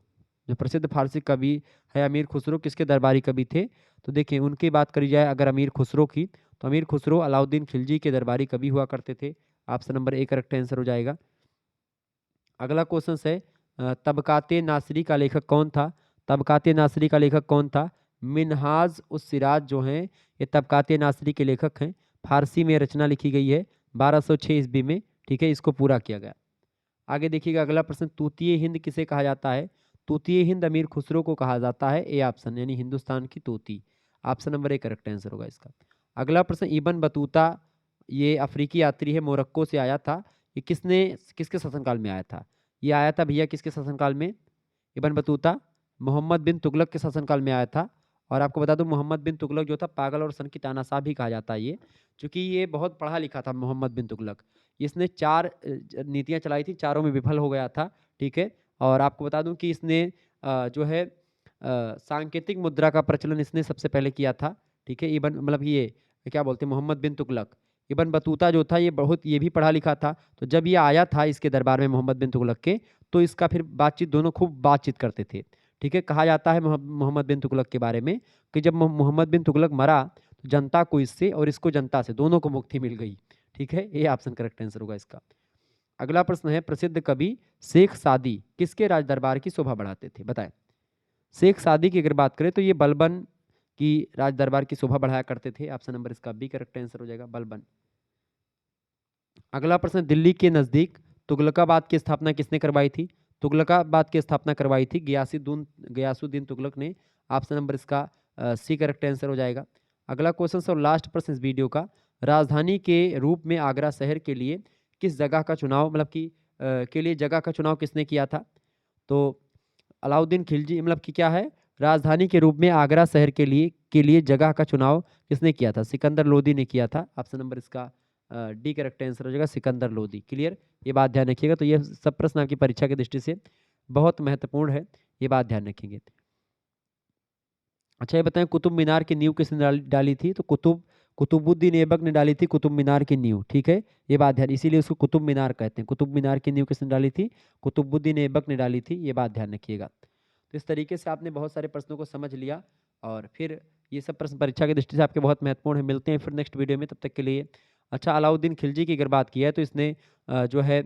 जो प्रसिद्ध फारसी कवि है अमीर खुसरो, किसके दरबारी कवि थे? तो देखिए, उनकी बात करी जाए अगर अमीर खुसरो की, तो अमीर खुसरो अलाउद्दीन खिलजी के दरबारी कवि हुआ करते थे। Option number A correct answer हो जाएगा। अगला क्वेश्चन है, तबकाते नासरी का लेखक कौन था? तबकाते नासरी का लेखक कौन था? मिनहाज उस सिराज जो हैं ये तबकाते नासरी के लेखक हैं। फारसी में रचना लिखी गई है 1206 ईस्वी में, ठीक है, इसको पूरा किया गया। आगे देखिएगा अगला प्रश्न, तूतीय हिंद किसे कहा जाता है? तूतीय हिंद अमीर खुसरो को कहा जाता है। ए ऑप्शन, यानी हिंदुस्तान की तूती। Option number A correct answer होगा इसका। अगला प्रश्न, इबन बतूता ये अफ्रीकी यात्री है, मोरक्को से आया था। ये किसके शासनकाल में आया था? ये आया था भैया किसके शासनकाल में? इब्न बतूता मोहम्मद बिन तुगलक के शासनकाल में आया था। और आपको बता दूं मोहम्मद बिन तुगलक जो था पागल और सन की तानाशाह भी कहा जाता है ये, क्योंकि ये बहुत पढ़ा लिखा था मोहम्मद बिन तुगलक। इसने 4 नीतियाँ चलाई थी, चारों में विफल हो गया था, ठीक है। और आपको बता दूं कि इसने जो है सांकेतिक मुद्रा का प्रचलन इसने सबसे पहले किया था, ठीक है। इब्न मतलब ये क्या बोलते हैं मोहम्मद बिन तुगलक। इब्न बतूता जो था ये भी पढ़ा लिखा था। तो जब ये आया था इसके दरबार में मोहम्मद बिन तुगलक के, तो इसका फिर बातचीत, दोनों खूब बातचीत करते थे, ठीक है। कहा जाता है मोहम्मद बिन तुगलक के बारे में कि जब मोहम्मद बिन तुगलक मरा तो जनता को इससे और इसको जनता से दोनों को मुक्ति मिल गई, ठीक है। ये ऑप्शन करेक्ट आंसर होगा इसका। अगला प्रश्न है, प्रसिद्ध कवि शेख सादी किसके राज दरबार की शोभा बढ़ाते थे, बताएं। शेख सादी की अगर बात करें तो ये बलबन की राज दरबार की शोभा बढ़ाया करते थे। ऑप्शन नंबर इसका बी करेक्ट आंसर हो जाएगा, बलबन। अगला प्रश्न, दिल्ली के नजदीक तुगलकाबाद की स्थापना किसने करवाई थी। तुगलकाबाद की स्थापना करवाई थी गयासुद्दीन तुगलक ने। ऑप्शन नंबर इसका सी करेक्ट आंसर हो जाएगा। अगला क्वेश्चन और लास्ट प्रश्न इस वीडियो का, राजधानी के रूप में आगरा शहर के लिए किस जगह का चुनाव, मतलब कि के लिए जगह का चुनाव किसने किया था। तो अलाउद्दीन खिलजी, मतलब कि क्या है, राजधानी के रूप में आगरा शहर के लिए जगह का चुनाव किसने किया था, सिकंदर लोदी ने किया था। ऑप्शन नंबर इसका डी करेक्ट आंसर हो जाएगा, सिकंदर लोदी। क्लियर, ये बात ध्यान रखिएगा। तो ये सब प्रश्न आपकी परीक्षा की दृष्टि से बहुत महत्वपूर्ण है, ये बात ध्यान रखेंगे। अच्छा, ये बताएं कुतुब मीनार की नींव किसने डाली थी। तो कुतुबुद्दीन ऐबक ने डाली थी कुतुब मीनार की नींव, ठीक है। ये बात ध्यान, इसीलिए उसको कुतुब मीनार कहते हैं। कुतुब मीनार की नींव किसने डाली थी, कुतुबुद्दीन ऐबक ने डाली थी, ये बात ध्यान रखिएगा। तो इस तरीके से आपने बहुत सारे प्रश्नों को समझ लिया, और फिर ये सब प्रश्न परीक्षा की दृष्टि से आपके बहुत महत्वपूर्ण है। मिलते हैं फिर नेक्स्ट वीडियो में, तब तक के लिए। अच्छा, अलाउद्दीन खिलजी की अगर बात की है तो इसने जो है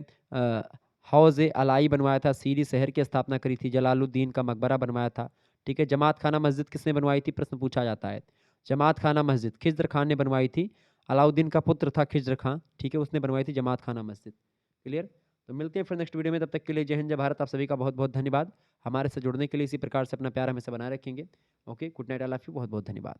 हौज ए अलाई बनवाया था, सीरी शहर की स्थापना करी थी, जलालुद्दीन का मकबरा बनवाया था, ठीक है। जमात खाना मस्जिद किसने बनवाई थी, प्रश्न पूछा जाता है। जमात खाना मस्जिद खिज्र खान ने बनवाई थी। अलाउद्दीन का पुत्र था खिज्र खान, ठीक है, उसने बनवाई थी जमात खाना मस्जिद। क्लियर। तो मिलते हैं फिर नेक्स्ट वीडियो में, तब तक के लिए जय हिंद जय भारत। आप सभी का बहुत बहुत धन्यवाद। हमारे से जुड़ने के लिए इसी प्रकार से अपना प्यार हमेशा बनाए रखेंगे। Okay, good night, I love you, बहुत बहुत धन्यवाद।